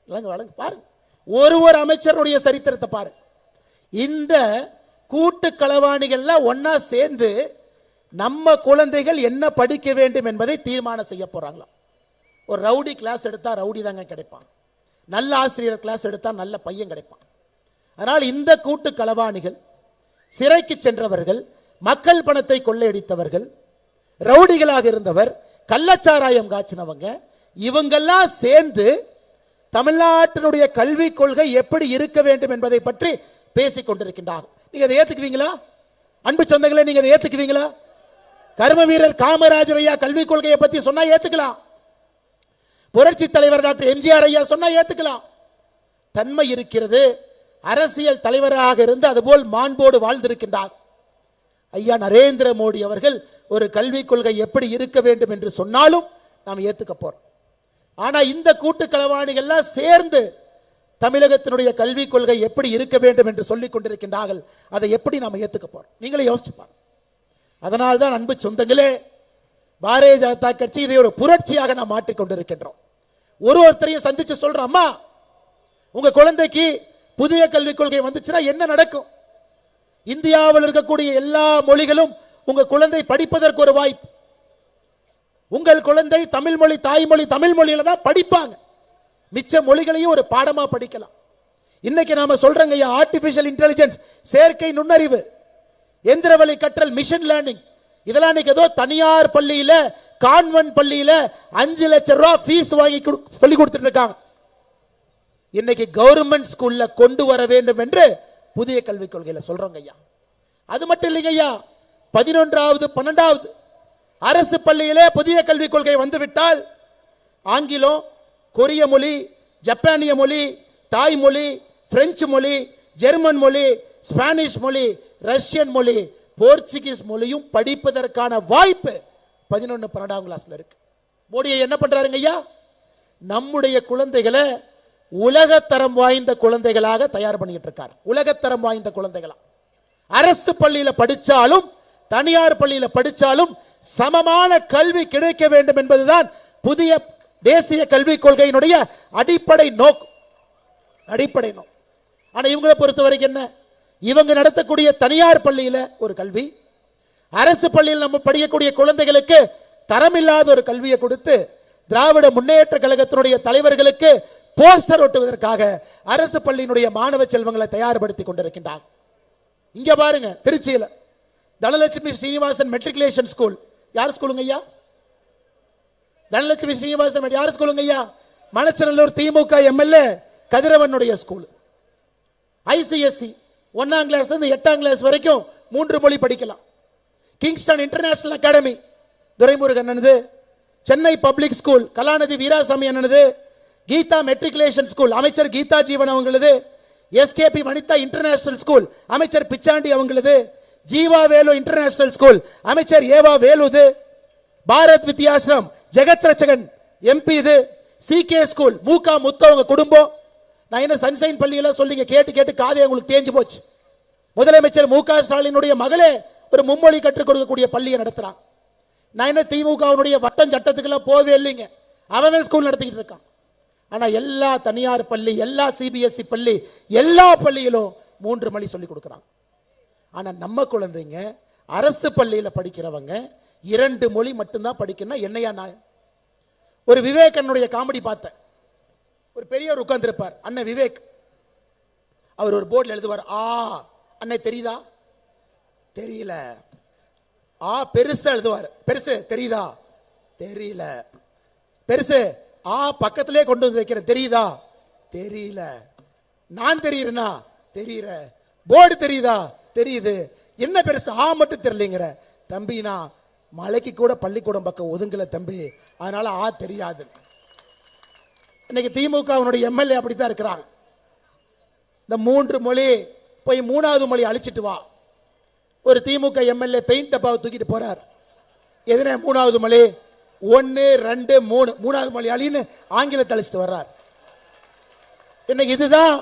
[SPEAKER 2] விளங்கு பாருங்க. ஒரு அமைச்சருடைய சரித்திரத்தை பாருங்க. இந்த கூட்டு களவாணிகள்லாம் ஒன்னா சேர்ந்து நம்ம குழந்தைகள் என்ன படிக்க வேண்டும் என்பதை தீர்மானம் செய்ய போறாங்களா. ஒரு ரவுடி கிளாஸ் எடுத்தா ரவுடி தாங்க கிடைப்பான், நல்ல ஆசிரியர் கிளாஸ் எடுத்தா நல்ல பையன் கிடைப்பான். அதனால் இந்த கூட்டு களவாணிகள், சிறைக்கு சென்றவர்கள், மக்கள் பணத்தை கொள்ளையடித்தவர்கள், ரவுடிகளாக இருந்தவர், கள்ளச்சாராயம் காய்ச்சினவங்க, இவங்கெல்லாம் சேர்ந்து தமிழ்நாட்டினுடைய கல்விக் கொள்கை எப்படி இருக்க வேண்டும் என்பதை பற்றி பேசிக் கொண்டிருக்கின்றார்கள். நீங்க அதை ஏத்துக்குவீங்களா? அன்பு சொந்தங்களே, நீங்க அதை ஏத்துக்குவீங்களா? கர்ம வீரர் காமராஜர் ஐயா கல்விக் கொள்கையை பத்தி சொன்னா ஏத்துக்கலாம், புரட்சி தலைவர் டாக்டர் எம்ஜிஆர் ஐயா சொன்னா ஏத்துக்கலாம். தன்மை இருக்கிறது, அரசியல் தலைவராக இருந்து அதுபோல் மாண்போடு வாழ்ந்திருக்கின்றார். ஐயா நரேந்திர மோடி அவர்கள் ஒரு கல்விக் கொள்கை எப்படி இருக்க வேண்டும் என்று சொன்னாலும் நாம் ஏத்துக்க போறோம். ஆனா இந்த கூட்டு களவாணிகள்லாம் சேர்ந்து தமிழகத்தினுடைய கல்விக் கொள்கை எப்படி இருக்க வேண்டும் என்று சொல்லிக் கொண்டிருக்கின்றார்கள். அதை எப்படி நாம் ஏத்துக்க போறோம்? நீங்களே யோசிச்சு பாருங்க. அதனால்தான் அன்பு சொந்தங்களே, பாரதிய ஜனதா கட்சி இதை ஒரு புரட்சியாக நாம் மாற்றிக் கொண்டிருக்கின்றோம். ஒருத்தரையும் சந்திச்சு சொல்றோம், அம்மா உங்க குழந்தைக்கு புதிய கல்விக் கொள்கை வந்துச்சுன்னா என்ன நடக்கும்? இந்தியாவில் இருக்கக்கூடிய எல்லா மொழிகளும் உங்க குழந்தை படிப்பதற்கு ஒரு வாய்ப்பு. உங்கள் குழந்தை தமிழ் மொழி தாய்மொழி தமிழ் மொழியில தான் படிப்பாங்க. மிச்ச மொழிகளையும் ஒரு பாடமா படிக்கலாம். இன்னைக்கு நாம சொல்றங்க, ஆர்டிபிஷியல் இன்டெலிஜென்ஸ், செயற்கை நுண்ணறிவு, எந்திரவழி கற்றல், மிஷின் லேர்னிங், இதெல்லாம் இன்னைக்கு ஏதோ தனியார் பள்ளியில கான்வென்ட் பள்ளியில 5 லட்சம் ரூபாய் ஃபீஸ் வாங்கி சொல்லி கொடுத்துட்டு இருக்காங்க. இன்னைக்கு கவர்மெண்ட் ஸ்கூல்ல கொண்டு வர வேண்டும் என்று புதிய கல்விக் கொள்கையில சொல்றோங்க ஐயா. அது மட்டும் இல்லைங்க ஐயா, 11வது 12வது அரசு பள்ளியிலே புதிய கல்விக் கொள்கை வந்துவிட்டால் ஆங்கிலம், கொரிய மொழி, ஜப்பானிய மொழி, தாய்மொழி, பிரெஞ்சு மொழி, ஜெர்மன் மொழி, ஸ்பானிஷ் மொழி, ரஷ்யன் மொழி, போர்ச்சுகீஸ் மொழியும் படிப்பதற்கான வாய்ப்பு 11, 12ஆம் கிளாஸ்ல இருக்கு. மோடியை என்ன பண்றாருங்க ஐயா? நம்முடைய குழந்தைகளை உலகத்தரம் வாய்ந்த குழந்தைகளாக தயார் பண்ணிட்டு இருக்கார். உலகத்தரம் வாய்ந்த குழந்தைகளா அரசு பள்ளியில படிச்சாலும் தனியார் பள்ளியில படிச்சாலும் சமமான கல்வி கிடைக்க வேண்டும் என்பதுதான் புதிய தேசிய கல்விக் கொள்கையினுடைய அடிப்படை நோக்கம். ஆனா இவங்களை பொறுத்த வரைக்கும் என்ன, இவங்க நடத்தக்கூடிய தனியார் பள்ளியில ஒரு கல்வி, அரசு பள்ளியில் நம்ம படிக்கக்கூடிய குழந்தைகளுக்கு தரமில்லாத ஒரு கல்வியை கொடுத்து திராவிட முன்னேற்ற கழகத்தினுடைய தலைவர்களுக்கு போஸ்டர் ஒட்டுவதற்காக அரசு பள்ளியினுடைய மாணவ செல்வங்களை தயார்படுத்தி கொண்டிருக்கின்றார். இங்க பாருங்க, திருச்சியில தனலட்சுமி ஸ்ரீனிவாசன் மெட்ரிகுலேஷன் ஸ்கூல். யார் ஸ்கூலுங்க ஐயா? தனலட்சுமி ஸ்ரீனிவாசன் யார் ஸ்கூலுங்க ஐயா? மணச்சநல்லூர் திமுக எம்எல்ஏ கதிரவனுடைய ஸ்கூல். ஐசிஎஸ்சி 1ஆம் கிளாஸ்ல இருந்து 8ஆம் கிளாஸ் வரைக்கும் 3 மொழி படிக்கலாம். கிங்ஸ்டன் இன்டர்நேஷனல் அகாடமி துரைமுருகன் அண்ணனது, சென்னை பப்ளிக் ஸ்கூல் கலாநிதி வீராசாமி அண்ணனது, கீதா மெட்ரிகுலேஷன் ஸ்கூல் அமைச்சர் கீதா ஜீவன் அவங்களது, எஸ்கேபி வனிதா இன்டர்நேஷனல் ஸ்கூல் அமைச்சர் பிச்சாண்டி அவங்களது, ஜீவா வேலு இன்டர்நேஷனல் ஸ்கூல் அமைச்சர் ஏவா வேலுது, பாரத் வித்யாசிரம் ஜெகத் ரச்சகன் எம்பி இது, சிகே ஸ்கூல் மூகா முத்து அவங்க குடும்பம். நான் என்ன சன்சைன் பள்ளியெல்லாம் சொல்லிங்க கேட்டு கேட்டு காதை உங்களுக்கு தேஞ்சு போச்சு. முதலமைச்சர் முக ஸ்டாலினுடைய மகளே ஒரு மும்மொழி கற்றுக் கொடுக்கக்கூடிய பள்ளியை நடத்துறான். நான் என்ன திமுகவுடைய வட்டம் சட்டத்துக்கெல்லாம் போவே இல்லைங்க, அவன் ஸ்கூல் நடத்திக்கிட்டு இருக்கான். ஆனா எல்லா தனியார் பள்ளி, எல்லா சிபிஎஸ்இ பள்ளி, எல்லா பள்ளியிலும் 3 மொழி சொல்லி கொடுக்குறாங்க. ஆனா நம்ம குழந்தைங்க அரசு பள்ளியில படிக்கிறவங்க 2 மொழி மட்டும்தான் படிக்கணும். என்னையா நான் ஒரு விவேகனுடைய காமெடி பார்த்தேன். ஒரு பெரியவர் உட்கார்ந்திருப்பார், அண்ணன் விவேக். அவர் ஒரு போர்டில் எழுதுவார், ஆ அண்ணே தெரியுதா? தெரியல. ஆ பெருசா எழுதுவார், பெருசு தெரியுதா? தெரியல. பெருசு ஆ பக்கத்திலே கொண்டு வந்து வைக்கிறேன், தெரியுதா? தெரியல. நான் தெரியுறேனா? தெரியற. போர்டு தெரியுதா? தெரியுது. என்ன பெருசு ஆ மட்டும் தெரியலங்கிற? தம்பி நான் மலைக்கு கூட பள்ளிக்கூடம் பக்கம் ஒதுங்கல தம்பி, அதனால ஆ தெரியாது. இன்னைக்கு திமுகவுடைய எம்எல்ஏ அப்படித்தான் இருக்கிறாங்க. இந்த 3 மொழி போய் 3வது மொழி அழிச்சிட்டு வா. ஒரு திமுக எம்எல்ஏ பெயிண்ட் டப்பாவை தூக்கிட்டு போறார். எதுனே 3வது மொழி? 1 2 3 3வது மொழி அழின்னு ஆங்கிலத்தை அழிச்சிட்டு வர்றார். இன்னைக்கு இதுதான்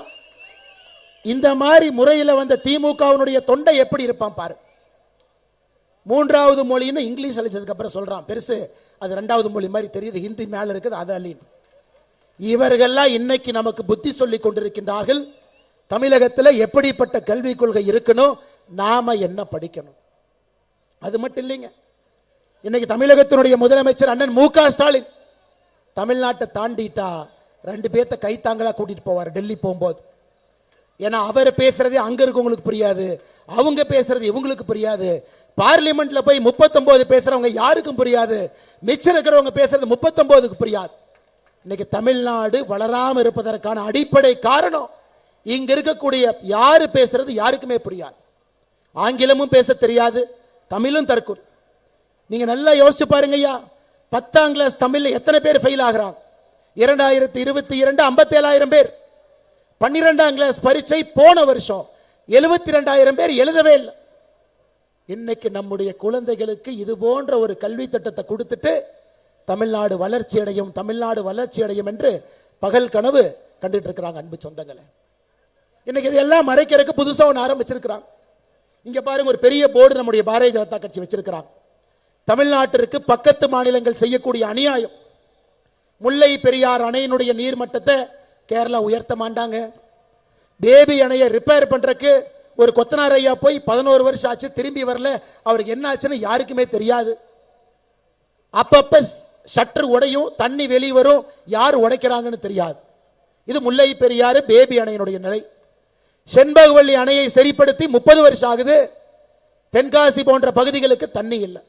[SPEAKER 2] இந்த மாதிரி முறையில் வந்த திமுகவுடைய தொண்டை எப்படி இருப்பான் பாரு. 3வது மொழின்னு இங்கிலீஷ் அழிச்சதுக்கு அப்புறம் சொல்றான் பெருசு, அது 2வது மொழி மாதிரி தெரியுது, ஹிந்தி மேல இருக்குது, அது அழின்னு. இவர்கள்லாம் இன்னைக்கு நமக்கு புத்தி சொல்லி கொண்டிருக்கின்றார்கள். தமிழகத்தில் எப்படிப்பட்ட கல்விக் கொள்கை இருக்கணும், நாம என்ன படிக்கணும். அது மட்டும் இல்லைங்க, இன்னைக்கு தமிழகத்தினுடைய முதலமைச்சர் அண்ணன் முக ஸ்டாலின் தமிழ்நாட்டை தாண்டிட்டா 2 பேர்த்த கைத்தாங்களா கூட்டிட்டு போவார் டெல்லி போகும்போது. ஏன்னா அவர் பேசுறதே அங்க இருக்கவங்களுக்கு புரியாது, அவங்க பேசுறது இவங்களுக்கு புரியாது. பார்லிமெண்ட்ல போய் 39 பேசுறவங்க யாருக்கும் புரியாது, மிச்சம் இருக்கிறவங்க பேசுறது 39க்கு புரியாது. இன்னைக்கு தமிழ்நாடு வளராம இருப்பதற்கான அடிப்படை காரணம் இங்க இருக்கக்கூடிய யாரு பேசுறது யாருக்குமே புரியாது. ஆங்கிலமும் பேச தெரியாது, தமிழும் தற்கொலை. நீங்க நல்லா யோசிச்சு பாருங்க ஐயா, 10ஆம் கிளாஸ் தமிழ்ல எத்தனை பேர் ஃபெயில் ஆகிறாங்க? 2022 57,000 பேர். 12ஆம் கிளாஸ் பரீட்சை போன வருஷம் 72,000 பேர் எழுதவே இல்லை. இன்னைக்கு நம்முடைய குழந்தைகளுக்கு இது போன்ற ஒரு கல்வி திட்டத்தை கொடுத்துட்டு தமிழ்நாடு வளர்ச்சி அடையும், தமிழ்நாடு வளர்ச்சி அடையும் என்று பகல் கனவு கண்டுட்டு இருக்கிறாங்க. அன்பு சொந்தங்களே, இன்னைக்கு இதெல்லாம் மறைக்கிறதுக்கு புதுசா ஒன்று ஆரம்பிச்சிருக்கிறாங்க. இங்க பாருங்க, ஒரு பெரிய போர்டு நம்முடைய பாரதிய ஜனதா கட்சி வச்சிருக்கிறாங்க. தமிழ்நாட்டிற்கு பக்கத்து மாநிலங்கள் செய்யக்கூடிய அநியாயம். முல்லை பெரியார் அணையினுடைய நீர்மட்டத்தை கேரளா உயர்த்த மாட்டாங்க. பேபி அணையை ரிப்பேர் பண்றதுக்கு ஒரு கொத்தனார் ஐயா போய் 11 வருஷம் ஆச்சு, திரும்பி வரல. அவருக்கு என்ன ஆச்சுன்னு யாருக்குமே தெரியாது. அப்பப்ப ஷட்டர் உடையும், தண்ணி வெளியே வரும், யார் உடைக்கிறாங்கன்னு தெரியாது. இது முல்லை பெரியாறு பேபி அணையினுடைய நிலை. செண்பகவல்லி அணையை சரிப்படுத்தி 30 வருஷம் ஆகுது. தென்காசி போன்ற பகுதிகளுக்கு தண்ணி இல்லை.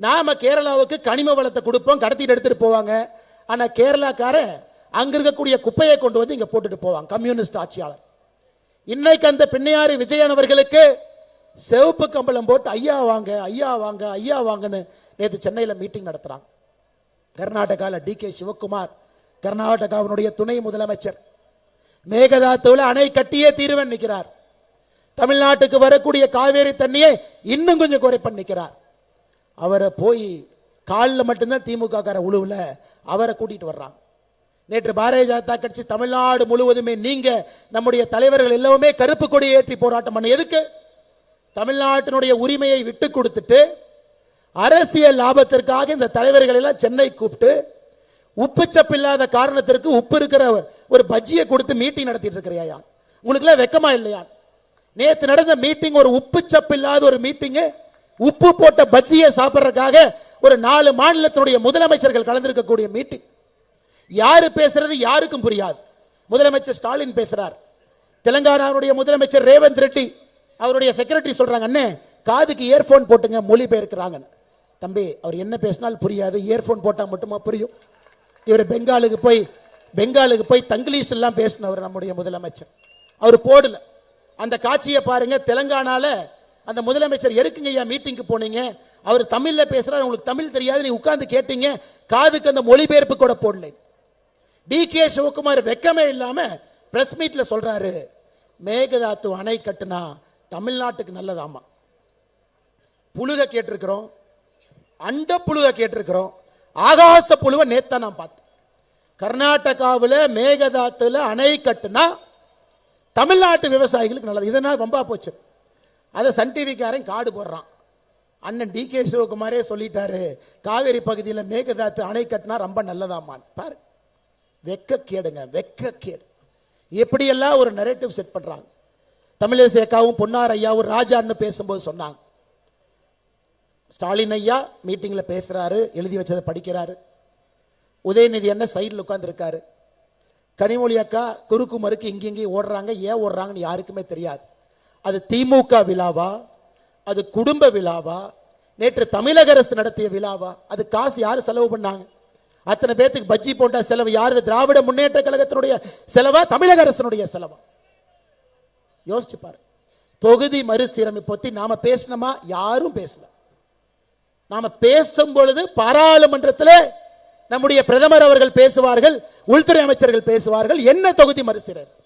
[SPEAKER 2] நாம கேரளாவுக்கு கனிம வளத்தை கொடுப்போம், கடத்திட்டு எடுத்துட்டு போவாங்க. ஆனா கேரளாக்காரன் அங்க இருக்கக்கூடிய குப்பையை கொண்டு வந்து இங்க போட்டுட்டு போவாங்க, கம்யூனிஸ்ட் ஆட்சியாளர். இன்னைக்கு அந்த பின்னையாறு விஜயன் அவர்களுக்கு சிவப்பு கம்பளம் போட்டு ஐயா வாங்க ஐயா வாங்க ஐயா வாங்கன்னு நேற்று சென்னையில் மீட்டிங் நடத்துறாங்க. கர்நாடகாவில் DK சிவகுமார், கர்நாடகாவினுடைய துணை முதலமைச்சர், மேகதாத்துவில் அணை கட்டியே தீர்வன் நிற்கிறார். தமிழ்நாட்டுக்கு வரக்கூடிய காவேரி தண்ணியை இன்னும் கொஞ்சம் குறைப்பன் நிற்கிறார். அவரை போய் காலில் மட்டும்தான் திமுக கார உழுவுல அவரை கூட்டிட்டு வர்றாங்க. நேற்று பாரதிய ஜனதா கட்சி தமிழ்நாடு முழுவதுமே நீங்க நம்முடைய தலைவர்கள் எல்லாமே கருப்பு கொடி ஏற்றி போராட்டம் பண்ண. எதுக்கு? தமிழ்நாட்டினுடைய உரிமையை விட்டு கொடுத்துட்டு அரசியல் லாபத்திற்காக இந்த தலைவர்கள் எல்லாம் சென்னை கூப்பிட்டு உப்பு சப்பு இல்லாத காரணத்திற்கு உப்பு இருக்கிற ஒரு பஜ்ஜியை கொடுத்து மீட்டிங் நடத்திட்டு இருக்கிறையா? உங்களுக்கு எல்லாம் வெக்கமா இல்லையா? நேற்று நடந்த மீட்டிங் ஒரு உப்பு சப்பு இல்லாத ஒரு மீட்டிங். உப்பு போட்ட பஜ்ஜியை சாப்பிட்றதுக்காக ஒரு 4 மாநிலத்தினுடைய முதலமைச்சர்கள் கலந்திருக்கக்கூடிய மீட்டிங். யாரு பேசுறது யாருக்கும் புரியாது. முதலமைச்சர் ஸ்டாலின் பேசுறார். தெலங்கானாவுடைய முதலமைச்சர் ரேவந்த் ரெட்டி அவருடைய செக்ரட்டரி சொல்றாங்க, அண்ணே காதுக்கு இயர்போன் போட்டுங்க, மொழி பெயர்க்கிறாங்க. தம்பி, அவர் என்ன பேசினாலும் புரியாது, இயர்போன் போட்டா மட்டுமா புரியும்? இவர் பெங்காலுக்கு போய் தங்கிலீஷ் எல்லாம் பேசினவர் நம்முடைய முதலமைச்சர். அவர் போடல. அந்த காட்சியை பாருங்க. தெலங்கானால அந்த முதலமைச்சர் எதுக்குங்க ஐயா மீட்டிங்க்கு போனீங்க? அவர் தமிழ்ல பேசுறாரு, உங்களுக்கு தமிழ் தெரியாது, நீ உட்கார்ந்து கேட்டீங்க, காதுக்கு அந்த மொழிபெயர்ப்பு கூட போடல. DK சிவகுமார் வெக்கமே இல்லாம பிரஸ் மீட்ல சொல்றாரு, மேகதாத்து அணை கட்டுனா தமிழ்நாட்டுக்கு நல்லதாமா. புழுக கேட்டிருக்கிறோம், அண்ட புழுக கேட்டிருக்கிறோம், ஆகாச புழுவை நேத்தான் நான் பார்த்தேன். கர்நாடகாவில் மேகதாத்துல அணை கட்டுனா தமிழ்நாட்டு விவசாயிகளுக்கு நல்லது. இதனால் வம்பா போச்சு. அதை சன் டிவிக்காரன் காடு போடுறான். அண்ணன் DK சிவகுமாரே சொல்லிட்டாரு, காவேரி பகுதியில் மேகதாத்து அணை கட்டினா ரொம்ப நல்லதாமான். பாரு, வெக்க கேடுங்க, வெக்க கேடு. எப்படியெல்லாம் ஒரு நரேட்டிவ் செட் பண்றாங்க. தமிழிசை அக்காவும் பொன்னார் ஐயாவும் ராஜான்னு பேசும்போது சொன்னாங்க, ஸ்டாலின் ஐயா மீட்டிங்ல பேசுறாரு, எழுதி வச்சதை படிக்கிறாரு. உதயநிதி என்ன சைடில் உட்கார்ந்துருக்காரு. கனிமொழி அக்கா குறுக்கு மறுக்கு இங்கேயும் ஓடுறாங்க. ஏன் ஓடுறாங்கன்னு யாருக்குமே தெரியாது. அது திமுக விழாவா, அது குடும்ப விழாவா, நேற்று தமிழக அரசு நடத்திய விழாவா? அது காசு யாரு செலவு பண்ணாங்க? அத்தனை பேத்துக்கு பஜ்ஜி போட்ட செலவு யாரு? திராவிட முன்னேற்ற கழகத்தினுடைய செலவா, தமிழக அரசனுடைய செலவா? யோசிச்சு பாரு. தொகுதி மறுசீரமைப்பு பத்தி நாம பேசணுமா? யாரும் பேசல. நாம பேசும் பொழுது பாராளுமன்றத்தில் நம்முடைய பிரதமர் அவர்கள் பேசுவார்கள், உள்துறை அமைச்சர்கள் பேசுவார்கள். என்ன தொகுதி மறுசீரமைப்பு?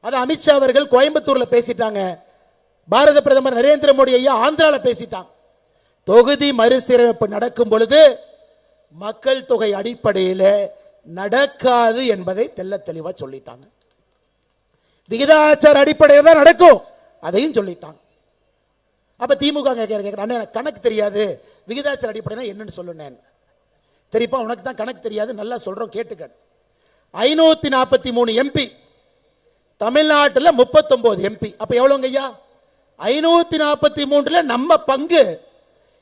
[SPEAKER 2] அது அமித்ஷா அவர்கள் கோயம்புத்தூர்ல பேசிட்டாங்க. பாரத பிரதமர் நரேந்திர மோடி ஐயா ஆந்திரால பேசிட்டாங்க. தொகுதி மறுசீரமைப்பு நடக்கும் பொழுது மக்கள் தொகை அடிப்படையில் நடக்காது என்பதை தெள்ள தெளிவா சொல்லிட்டாங்க. விகிதாச்சார அடிப்படையில் தான் நடக்கும், அதையும் சொல்லிட்டாங்க. அப்ப திமுக கேட்கிறேன், கணக்கு தெரியாது, விகிதாச்சார அடிப்படையில் என்னன்னு சொல்லுனேன். தெரியுப்பா, உனக்கு தான் கணக்கு தெரியாது, நல்லா சொல்றோம் கேட்டுக்க. 543 MP, தமிழ்நாட்டில் 39 MP. அப்ப எவ்வளவுங்க ஐயா? 543 நம்ம பங்கு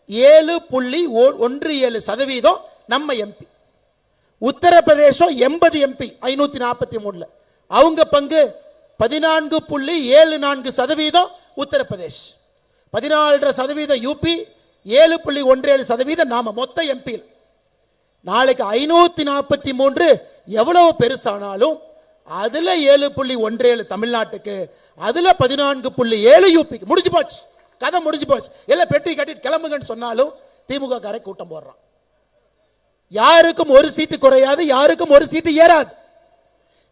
[SPEAKER 2] 7.17% நம்ம MP. உத்தரப்பிரதேசம் 80 MP 543, அவங்க பங்கு 14.74% உத்தரப்பிரதேஷ், 14% UP, 7.17% நாம மொத்த MP. நாளைக்கு 543 எவ்வளவு பெருசானாலும் அதுல 7.17 தமிழ்நாட்டுக்கு, அதுல 14.7 யூபிக்கு. முடிஞ்சு போச்சு, கதை முடிஞ்சு போச்சு. எல்லாம் பெட்டி கட்டிட்டு கிளம்புங்கன்னு சொன்னாலும் திமுக காரை கூட்டம் போடுறான். யாருக்கும் ஒரு சீட்டு குறையாது, யாருக்கும் ஒரு சீட்டு ஏறாது.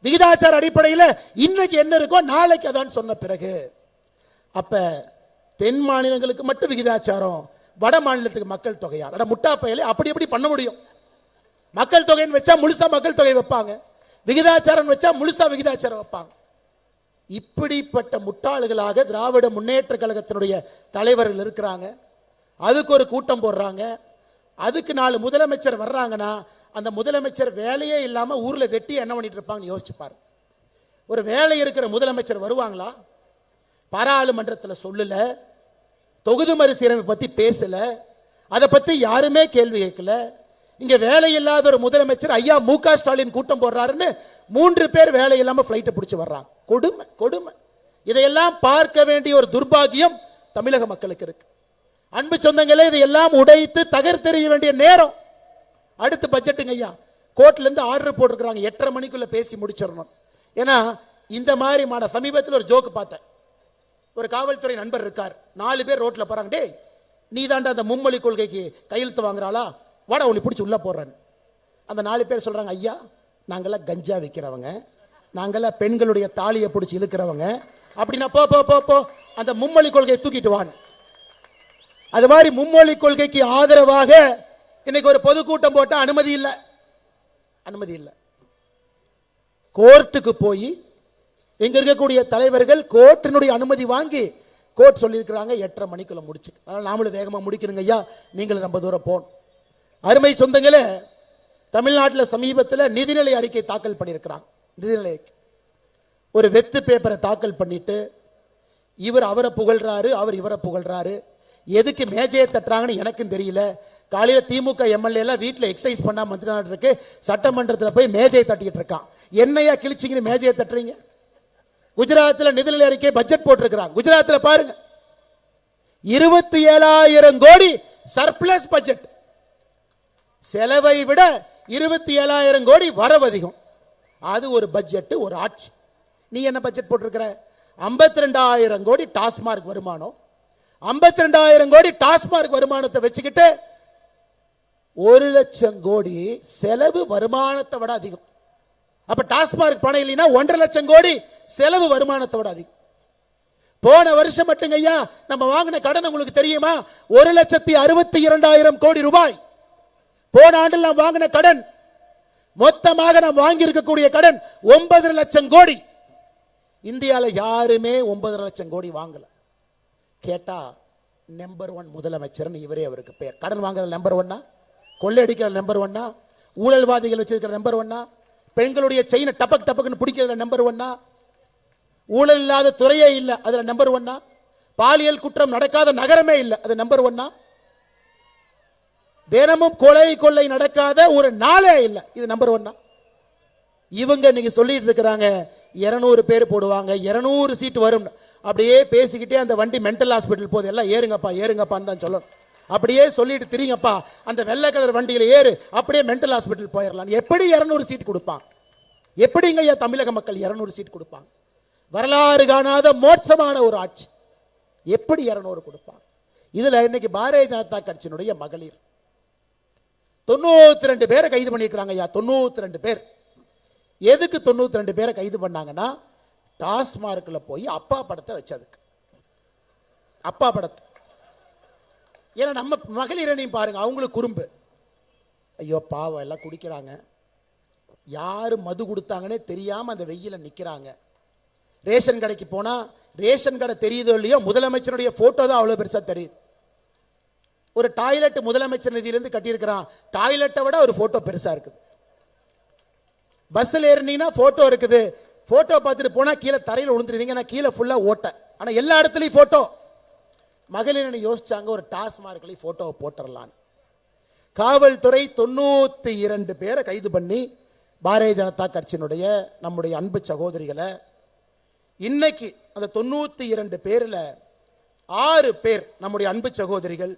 [SPEAKER 2] விகிதாச்சார அடிப்படையில் இன்னைக்கு என்ன இருக்கோ நாளைக்கு அதான் சொன்ன பிறகு அப்ப தென் மாநிலங்களுக்கு மட்டும் விகிதாச்சாரம், வட மாநிலத்துக்கு மக்கள் தொகையா? முட்டா பயலே, அப்படி எப்படி பண்ண முடியும்? மக்கள் தொகைன்னு வச்சா முழுசா மக்கள் தொகை வைப்பாங்க, விகிதாச்சாரம் வச்சா முழுசா விகிதாச்சாரம் வைப்பாங்க. இப்படிப்பட்ட முட்டாள்களாக திராவிட முன்னேற்ற கழகத்தினுடைய தலைவர்கள் இருக்கிறாங்க. அதுக்கு ஒரு கூட்டம் போடுறாங்க. அதுக்கு 4 முதலமைச்சர் வர்றாங்கன்னா அந்த முதலமைச்சர் வேலையே இல்லாம ஊர்ல வெட்டி என்ன பண்ணிட்டு இருப்பாங்கன்னு யோசிச்சு பாருங்க. ஒரு வேலை இருக்கிற முதலமைச்சர் வருவாங்களா? பாராளுமன்றத்தில் சொல்லல, தொகுதி மறுசீரமைப்பு பத்தி பேசல, அதை பத்தி யாருமே கேள்வி கேட்கல. இங்க வேலை இல்லாத ஒரு முதலமைச்சர் ஐயா மு.க. ஸ்டாலின் கூட்டம் போடுறாருன்னு 3 பேர் வேலை இல்லாம பிளைட்டை பிடிச்சு வர்றாங்க. கொடுமை கொடுமை. இதையெல்லாம் பார்க்க வேண்டிய ஒரு துர்பாகியம் தமிழக மக்களுக்கு இருக்கு. அன்பு சொந்தங்களே, இதையெல்லாம் உடைத்து தகர்த்தெறிய வேண்டிய நேரம். அடுத்து பட்ஜெட்டுங்க ஐயா, கோர்ட்ல இருந்து ஆர்டர் போட்டிருக்கிறாங்க 8:30 மணிக்குள்ள பேசி முடிச்சிடணும். ஏன்னா இந்த மாதிரி சமீபத்தில் ஒரு ஜோக்கு பார்த்தேன். ஒரு காவல்துறை நண்பர் இருக்கார், 4 பேர் ரோட்ல போறாங்க. டேய், நீ தாண்டா அந்த மும்மொழி கொள்கைக்கு கையெழுத்து வாங்குறாளா, வாடா உன்னை பிடிச்சி உள்ள போடுறேன். அந்த 4 பேர் சொல்றாங்க, ஐயா நாங்கெல்லாம் கஞ்சா விற்கிறவங்க, நாங்கெல்லாம் பெண்களுடைய தாலியை பிடிச்சி இழுக்கிறவங்க, அப்படின்னா போ போ போ போ அந்த மும்மொழி கொள்கையை தூக்கிட்டு வான். அது மாதிரி மும்மொழி கொள்கைக்கு ஆதரவாக இன்னைக்கு ஒரு பொதுக்கூட்டம் போட்ட அனுமதி இல்லை, அனுமதி இல்லை. கோர்ட்டுக்கு போய் இங்க இருக்கக்கூடிய தலைவர்கள் கோர்ட்டினுடைய அனுமதி வாங்கி கோர்ட் சொல்லியிருக்கிறாங்க 8:30 மணிக்குள்ள முடிச்சு. அதனால நாமளும் வேகமா முடிக்கணுங்க ஐயா, நீங்களும் ரொம்ப தூரம் போகணும். அருமை சொந்தங்களே, தமிழ்நாட்டில் சமீபத்தில் நிதிநிலை அறிக்கை தாக்கல் பண்ணியிருக்கிறாங்க. நிதிநிலை ஒரு வெத்து பேப்பரை தாக்கல் பண்ணிட்டு இவர் அவரை புகழ்றாரு, அவர் இவரை புகழ்றாரு. எதுக்கு மேஜையை தட்டுறாங்கன்னு எனக்கும் தெரியல. காலையில் திமுக எம்எல்ஏ எல்லாம் வீட்டில் எக்ஸசைஸ் பண்ணாம வந்துட்டு இருக்கு, சட்டமன்றத்தில் போய் மேஜையை தட்டிக்கிட்டு இருக்கான். என்னையா கிழிச்சிங்கன்னு மேஜையை தட்டுறீங்க? குஜராத்தில் நிதிநிலை அறிக்கை பட்ஜெட் போட்டிருக்கிறாங்க. குஜராத்தில் பாருங்க, 27,000 கோடி சர்ப்ளஸ் பட்ஜெட். செலவை விட 27,000 கோடி வரவு அதிகம். அது ஒரு பட்ஜெட், ஒரு ஆட்சி. நீ என்ன பட்ஜெட் போட்டிருக்கிற? 52,000 கோடி டாஸ்மார்க் வருமானம். 52,000 கோடி டாஸ்மார்க் வருமானத்தை வச்சுக்கிட்டு 1,00,000 கோடி செலவு வருமானத்தை விட அதிகம். அப்ப டாஸ்மார்க் பணம் இல்லைன்னா 1,50,000 கோடி செலவு வருமானத்தை விட அதிகம். போன வருஷம் மட்டுங்க ஐயா நம்ம வாங்கின கடன் உங்களுக்கு தெரியுமா? 1,62,000 கோடி ரூபாய். போன ஆண்டில் நாம் வாங்கின கடன், மொத்தமாக நாம் வாங்கி இருக்கக்கூடிய கடன் 9 லட்சம் கோடி. இந்தியாவில் யாருமே 9 லட்சம் கோடி வாங்கல. கேட்டா நம்பர் 1 முதலமைச்சர் இவரே. அவருக்கு பேர் கடன் வாங்குறது நம்பர் 1, கொள்ளையடிக்கிற நம்பர் 1, ஊழல்வாதிகள் வச்சிருக்கிற நம்பர் 1, பெண்களுடைய செயினை டபக் டபக்குன்னு பிடிக்கிறதுல நம்பர் 1, ஊழல் இல்லாத துறையே இல்லை அதுல நம்பர் 1, பாலியல் குற்றம் நடக்காத நகரமே இல்லை அது நம்பர் 1, தினமும் கொள்ளை நடக்காத ஒரு நாளே இல்லை இது நம்பர் 1. இவங்க நீங்க சொல்லிட்டு இருக்கிறாங்க 200 பேர் போடுவாங்க, 200 சீட் வரும். அப்படியே பேசிக்கிட்டே அந்த வண்டி மென்டல் ஹாஸ்பிட்டல் போகுது, எல்லாம் ஏறுங்கப்பா ஏறுங்கப்பான்னு தான் சொல்லணும். அப்படியே சொல்லிட்டு திரிங்கப்பா அந்த வெள்ளை கலர் வண்டியில் ஏறு, அப்படியே மென்டல் ஹாஸ்பிட்டல் போயிடலாம். எப்படி 200 சீட் கொடுப்பாங்க? எப்படிங்க ஐயா தமிழக மக்கள் 200 சீட் கொடுப்பாங்க? வரலாறு காணாத மோட்சமான ஒரு ஆட்சி. எப்படி 200 கொடுப்பாங்க? இதுல இன்னைக்கு பாரதிய ஜனதா கட்சியினுடைய மகளிர் 92 பேரை கைது பண்ணியிருக்கிறாங்க ஐயா. 92 பேர். எதுக்கு 92 பேரை கைது பண்ணாங்கன்னா, டாஸ்மார்க்ல போய் அப்பா படத்தை வச்சதுக்கு. அப்பா படத்தை. ஏன்னா நம்ம மகளிரனையும் பாருங்க, அவங்களுக்கு குறும்பு. ஐயோ பாவம், எல்லாம் குடிக்கிறாங்க, யாரு மது கொடுத்தாங்கன்னே தெரியாம அந்த வெயில நிக்கிறாங்க. ரேஷன் கடைக்கு போனா ரேஷன் கடை தெரியுதோ இல்லையோ, முதலமைச்சருடைய போட்டோ தான் அவ்வளவு பெருசா தெரியுது. ஒரு டாய்லெட் முதலமைச்சர் நிதியிலிருந்து கட்டியிருக்கிறான், டாய்லெட்டை விட ஒரு போட்டோ பெருசா இருக்குது. பஸ்ஸில் ஏறினீங்கன்னா போட்டோ இருக்குது, போட்டோ பார்த்துட்டு போனா கீழே தரையில் விழுந்துருவீங்க, நான் கீழே ஃபுல்லா ஓட்ட. ஆனா எல்லா இடத்துலையும் போட்டோ. மகளிர் யோசிச்சாங்க ஒரு டாஸ்மார்க்ல போட்டோவை போட்டுடலாம். காவல்துறை 92 பேரை கைது பண்ணி பாரதிய ஜனதா கட்சியினுடைய நம்முடைய அன்பு சகோதரிகளை இன்னைக்கு அந்த 92 பேர்ல 6 பேர் நம்முடைய அன்பு சகோதரிகள்.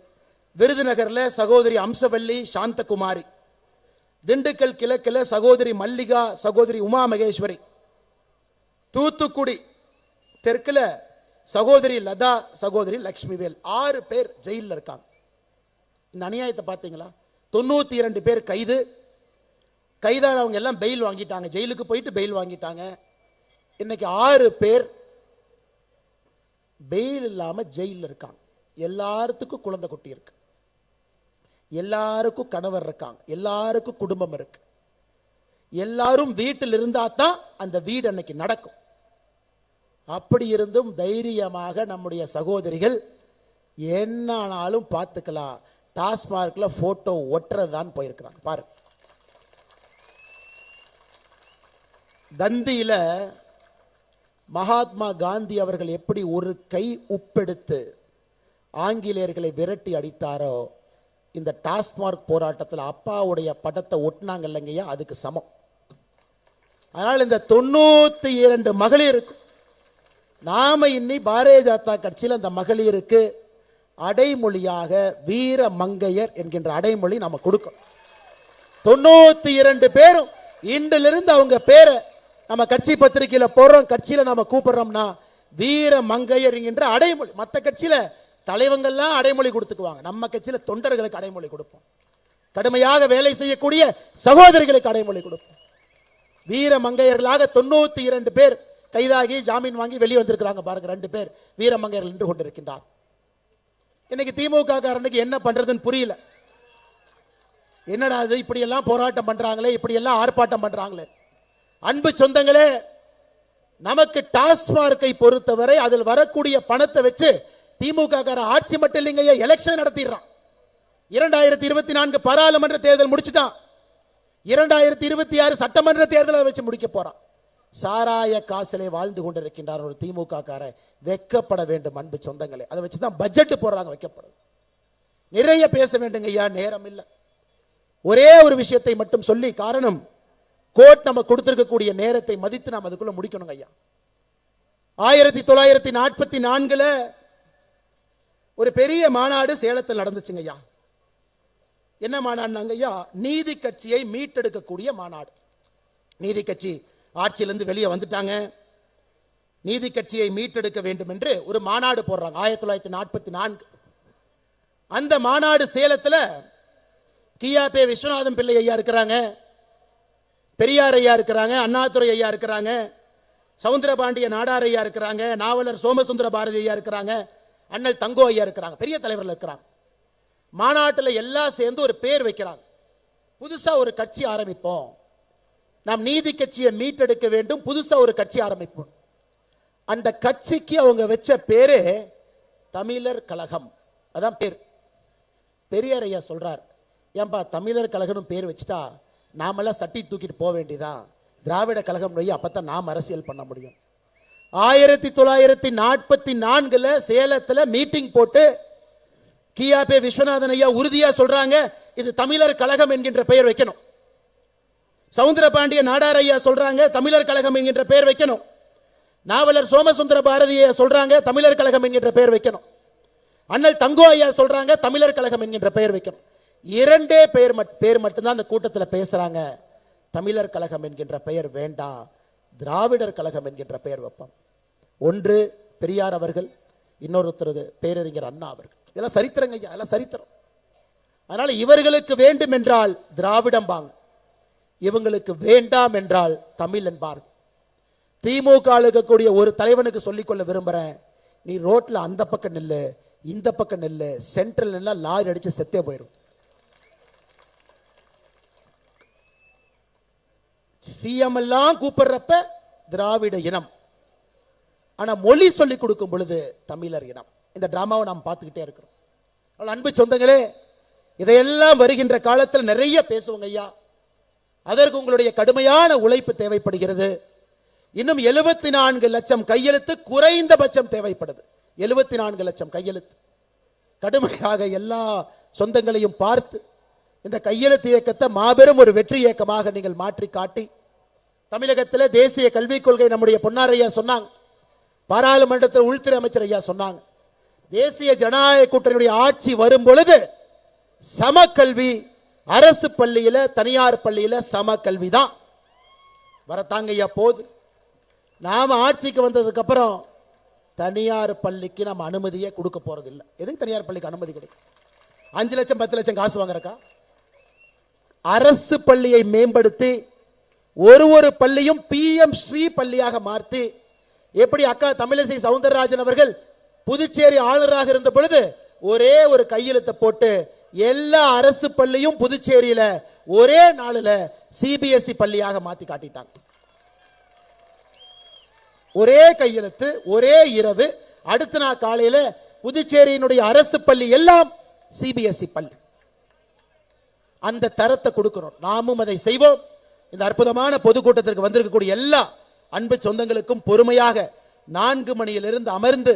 [SPEAKER 2] விருதுநகர்ல சகோதரி அம்சவல்லி சாந்தகுமாரி, திண்டுக்கல் கிழக்கில் சகோதரி மல்லிகா, சகோதரி உமா மகேஸ்வரி, தூத்துக்குடி தெற்குல சகோதரி லதா, சகோதரி லட்சுமிவேல். 6 பேர் ஜெயிலில் இருக்காங்க. இந்த அநியாயத்தை பார்த்தீங்களா? 92 பேர் கைது, கைதானவங்க எல்லாம் பெயில் வாங்கிட்டாங்க, ஜெயிலுக்கு போயிட்டு பெயில் வாங்கிட்டாங்க. இன்னைக்கு 6 பேர் பெயில் இல்லாம ஜெயிலில் இருக்காங்க. எல்லாத்துக்கும் குழந்தை குட்டி இருக்கு, எல்லாருக்கும் கணவர் இருக்காங்க, எல்லாருக்கும் குடும்பம் இருக்கு. எல்லாரும் வீட்டில் இருந்தா தான் அந்த வீடு அன்னைக்கு நடக்கும். அப்படி இருந்தும் தைரியமாக நம்முடைய சகோதரிகள் என்னானாலும் பார்த்துக்கலாம், டாஸ்மார்க்ல போட்டோ ஒட்டுறதுதான் போயிருக்கிறாங்க. பாருங்க, தந்தியில மகாத்மா காந்தி அவர்கள் எப்படி ஒரு கை உப்பெடுத்து ஆங்கிலேயர்களை விரட்டி அடித்தாரோ, இந்த டாஸ்மார்க் போராட்டத்தில் அப்பாவுடைய படத்தை ஒட்டினாங்க இல்லைங்கய்யா, அதுக்கு சமம். அதனால் இந்த 92 மகளிருக்கு நாம இன்னி பாரதிய ஜனதா கட்சியில் அந்த மகளிருக்கு அடைமொழியாக வீர மங்கையர் என்கின்ற அடைமொழி நம்ம கொடுக்கும். 92 பேரும் இன்றிலிருந்து அவங்க பேரை நம்ம கட்சி பத்திரிகையில் போடுறோம், கட்சியில் நம்ம கூப்பிடுறோம்னா வீர மங்கையர் என்கின்ற அடைமொழி. மற்ற கட்சியில் தலைவங்கள்லாம் அடைமொழி கொடுத்துக்குவாங்க, நம்ம கட்சியில் தொண்டர்களுக்கு அடைமொழி கொடுப்போம், கடுமையாக வேலை செய்யக்கூடிய சகோதரிகளுக்கு அடைமொழி கொடுப்போம். வீர மங்கையர்களாக 92 பேர் கைதாகி ஜாமீன் வாங்கி வெளியே வந்திருக்கிறாங்க. பாருங்க, 2 பேர் வீர மங்கையர்கள் நின்று கொண்டிருக்கின்றார். இன்னைக்கு திமுக காரனுக்கு என்ன பண்றதுன்னு புரியல. என்னடா இது, இப்படி எல்லாம் போராட்டம் பண்றாங்களே, இப்படி எல்லாம் ஆர்ப்பாட்டம் பண்றாங்களே. அன்பு சொந்தங்களே, நமக்கு டாஸ்மார்க்கை பொறுத்தவரை அதில் வரக்கூடிய பணத்தை வச்சு திமுக கார ஆட்சி மட்டும் இல்லைங்க, எலெக்ஷன் நடத்திடுறான். 2024 பாராளுமன்ற தேர்தல் முடிச்சுட்டான், 2026 சட்டமன்ற தேர்தலை வச்சு முடிக்க போறான். சாராய காசிலே வாழ்ந்து கொண்டிருக்கின்றார் ஒரு திமுக காரன். வெக்கப்பட வேண்டும் அன்பு சொந்தங்களே. அதை வச்சுதான் பட்ஜெட் போடுறாங்க, வைக்கப்படும். நிறைய பேச வேண்டுங்க ஐயா, நேரம் இல்லை. ஒரே ஒரு விஷயத்தை மட்டும் சொல்லி, காரணம் கோர்ட் நம்ம கொடுத்திருக்கக்கூடிய நேரத்தை மதித்து நாம் அதுக்குள்ள முடிக்கணுங்க ஐயா. 1944 ஒரு பெரிய மாநாடு சேலத்தில் நடந்துச்சுங்க ஐயா. என்ன மாநாடுனாங்க ஐயா? நீதி கட்சியை மீட்டெடுக்கக்கூடிய மாநாடு. நீதி கட்சி ஆட்சியிலிருந்து வெளியே வந்துட்டாங்க, நீதி கட்சியை மீட்டெடுக்க வேண்டும் என்று ஒரு மாநாடு போடுறாங்க 1944. அந்த மாநாடு சேலத்தில் கியாபே விஸ்வநாதம் பிள்ளை ஐயா இருக்கிறாங்க, பெரியார் ஐயா இருக்கிறாங்க, அண்ணாதுரை ஐயா இருக்கிறாங்க, சவுந்தரபாண்டிய நாடார் ஐயா இருக்கிறாங்க, நாவலர் சோமசுந்தர பாரதி ஐயா இருக்கிறாங்க, அண்ணல் தங்கோ ஐயா இருக்கிறாங்க, பெரிய தலைவர்கள் இருக்கிறாங்க. மாநாட்டில் எல்லாம் சேர்ந்து ஒரு பேர் வைக்கிறாங்க. புதுசா ஒரு கட்சி ஆரம்பிப்போம், நாம் நீதி கட்சியை மீட்டெடுக்க வேண்டும், புதுசா ஒரு கட்சி ஆரம்பிப்போம். அந்த கட்சிக்கு அவங்க வச்ச பேரு தமிழர் கழகம். அதான் பேர். பெரியார் ஐயா சொல்றார், ஏன்பா தமிழர் கழகம் பேர் வச்சுட்டா நாமெல்லாம் சட்டி தூக்கிட்டு போக வேண்டியதான், திராவிட கழகம் நோய், அப்பதான் நாம் அரசியல் பண்ண முடியும். 1944 சேலத்தில் மீட்டிங் போட்டு கியாபே விஸ்வநாதன் ஐயா உறுதியா சொல்றாங்க, இது தமிழர் கழகம் என்கின்ற பெயர் வைக்கணும். சவுந்தரபாண்டிய நாடார் ஐயா சொல்றாங்க, தமிழர் கழகம் என்கின்ற பெயர் வைக்கணும். நாவலர் சோமசுந்தர பாரதி ஐயா சொல்றாங்க, தமிழர் கழகம் என்கின்ற பெயர் வைக்கணும். அண்ணல் தங்கோ ஐயா சொல்றாங்க, தமிழர் கழகம் என்கின்ற பெயர் வைக்கணும். 2 பேர் மட்டும்தான் அந்த கூட்டத்தில் பேசுறாங்க. தமிழர் கழகம் என்கின்ற பெயர் வேண்டாம், திராவிடர் கழகம் என்கின்ற பெயர் வைப்போம். ஒன்று பெரியார் அவர்கள், இன்னொருத்தர் பேரறிஞர் அண்ணா அவர்கள். இதெல்லாம் சரித்திரங்க ஐயா, இதெல்லாம் சரித்திரம். அதனால இவர்களுக்கு வேண்டும் என்றால் திராவிடம் பாங்க, இவங்களுக்கு வேண்டாம் என்றால் தமிழ் என்பார். திமுக இருக்கக்கூடிய ஒரு தலைவனுக்கு சொல்லிக்கொள்ள விரும்புறேன், நீ ரோட்ல அந்த பக்கம் நில்லு, இந்த பக்கம் நில்லு, சென்ட்ரல் எல்லாம் லாரி அடிச்சு செத்தே போயிடும். சிஎம் எல்லாம் கூப்பிடுறப்ப திராவிட இனம், ஆனா மொழி சொல்லி கொடுக்கும் பொழுது தமிழர் இனம். இந்த டிராமாவை நாம் பார்த்துக்கிட்டே இருக்கிறோம். அன்பு சொந்தங்களே, இதையெல்லாம் வருகின்ற காலத்தில் நிறைய பேசுவோங்க ஐயா. அதற்கு உங்களுடைய கடுமையான உழைப்பு தேவைப்படுகிறது. இன்னும் 74 லட்சம் கையெழுத்து குறைந்தபட்சம் தேவைப்படுது. 74 லட்சம் கையெழுத்து. கடுமையாக எல்லா சொந்தங்களையும் பார்த்து இந்த கையெழுத்து இயக்கத்தை மாபெரும் ஒரு வெற்றி இயக்கமாக நீங்கள் மாற்றி காட்டி, தமிழகத்தில் தேசிய கல்விக் கொள்கை நம்முடைய பொன்னாரையா சொன்னாங்க, பாராளுமன்றத்தில் உள்துறை அமைச்சர் ஐயா சொன்னாங்க, தேசிய ஜனநாயக கூட்டணியுடைய ஆட்சி வரும் பொழுது சமக்கல்வி, அரசு பள்ளியில தனியார் பள்ளியில சமக்கல்வி தான் வரத்தாங்க ஐயா. போது நாம ஆட்சிக்கு வந்ததுக்கு அப்புறம் தனியார் பள்ளிக்கு நம்ம அனுமதியே கொடுக்க போறது இல்லை. எதுக்கு தனியார் பள்ளிக்கு அனுமதி கொடுக்கும்? 5 லட்சம் 10 லட்சம் காசு வாங்குறக்கா? அரசு பள்ளியை மேம்படுத்தி ஒரு பள்ளியும் PM ஸ்ரீ பள்ளியாக மாற்றி, எப்படி அக்கா தமிழிசை சவுந்தரராஜன் அவர்கள் புதுச்சேரி ஆளுநராக இருந்த பொழுது ஒரே ஒரு கையெழுத்தை போட்டு எல்லா அரசு பள்ளியும் புதுச்சேரியில ஒரே நாளில் CBSE பள்ளியாக மாத்தி காட்டிட்டாங்க. ஒரே கையெழுத்து, ஒரே இரவு, அடுத்த நாள் காலையில புதுச்சேரியினுடைய அரசு பள்ளி எல்லாம் CBSE பள்ளி. அந்த தரத்தை கொடுக்கிறோம். நாமும் அதை செய்வோம். இந்த அற்புதமான பொதுக்கூட்டத்திற்கு வந்திருக்கக்கூடிய எல்லா அன்பு சொந்தங்களுக்கும் பொறுமையாக 4 மணியிலிருந்து அமர்ந்து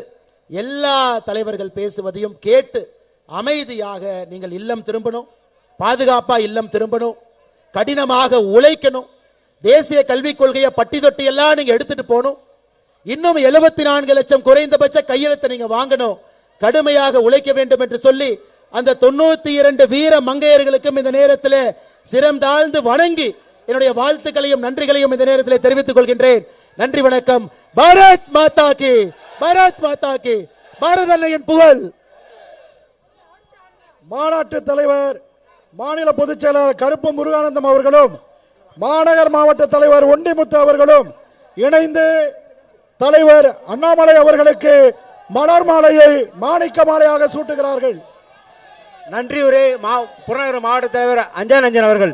[SPEAKER 2] எல்லா தலைவர்கள் பேசுவதையும் கேட்டு அமைதியாக நீங்கள் இல்லம் திரும்பணும். பாதுகாப்பா இல்லம் திரும்பணும். கடினமாக உழைக்கணும். தேசிய கல்விக் கொள்கையை பட்டி தொட்டி எல்லாம் நீங்க எடுத்துட்டு போகணும். இன்னும் 74 லட்சம் குறைந்தபட்ச கையெழுத்தை நீங்க வாங்கணும். கடுமையாக உழைக்க வேண்டும் என்று சொல்லி அந்த 92 வீர மங்கையர்களுக்கும் இந்த நேரத்தில் சிரம் தாழ்ந்து வணங்கி என்னுடைய வாழ்த்துக்களையும் நன்றிகளையும் இந்த நேரத்தில் தெரிவித்துக் கொள்கின்றேன். நன்றி, வணக்கம். பாரத் மாதா கி, பாரத் மாதா கி, பாரத அன்னையின் புகழ்.
[SPEAKER 3] மாநாட்டு தலைவர் மாநில பொதுச் செயலாளர் கருப்பு முருகானந்தம் அவர்களும் மாநகர் மாவட்ட தலைவர் ஒண்டிமுத்து அவர்களும் இணைந்து தலைவர் அண்ணாமலை அவர்களுக்கு மலர் மாலையை மாணிக்க மாலையாக சூட்டுகிறார்கள்.
[SPEAKER 4] நன்றி உரை புறநகர் மாவட்ட தலைவர் அஞ்சானஞ்சன் அவர்கள்.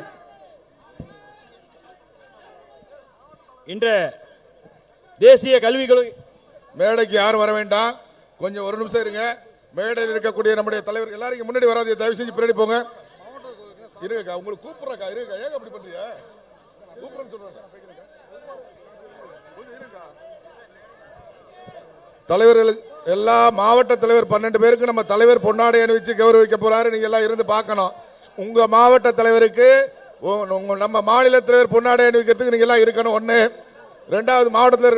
[SPEAKER 5] இன்று தேசிய கல்விக் கொள்கை
[SPEAKER 1] மேடைக்கு யாரும் வர வேண்டாம். கொஞ்சம் ஒரு நிமிஷம் இருங்க. மேடையில் இருக்கக்கூடிய நம்முடைய தலைவர்கள் எல்லாரும் இங்க முன்னாடி வராது. தயவு செஞ்சு பின்னாடி போங்க. இருங்கக்கா, உங்களுக்கு கூப்பிடுறக்கா. இருங்கக்கா, ஏங்க அப்படி பண்றீங்க? கூப்பிடுறேன்னு சொல்றாங்க. தலைவர்கள் எல்லா மாவட்ட தலைவர் 12 பேருக்கு நம்ம தலைவர் பொன்னாடை அணிவிச்சு கௌரவிக்க போறாரு. நீங்க எல்லாம் இருந்து பார்க்கணும். உங்க மாவட்ட தலைவருக்கு நம்ம மாநில தலைவர் பொன்னாடை அணிவிக்கிறதுக்கு நீங்க எல்லாம் இருக்கணும். 1. 2வது மாவட்ட தலைவர்கள்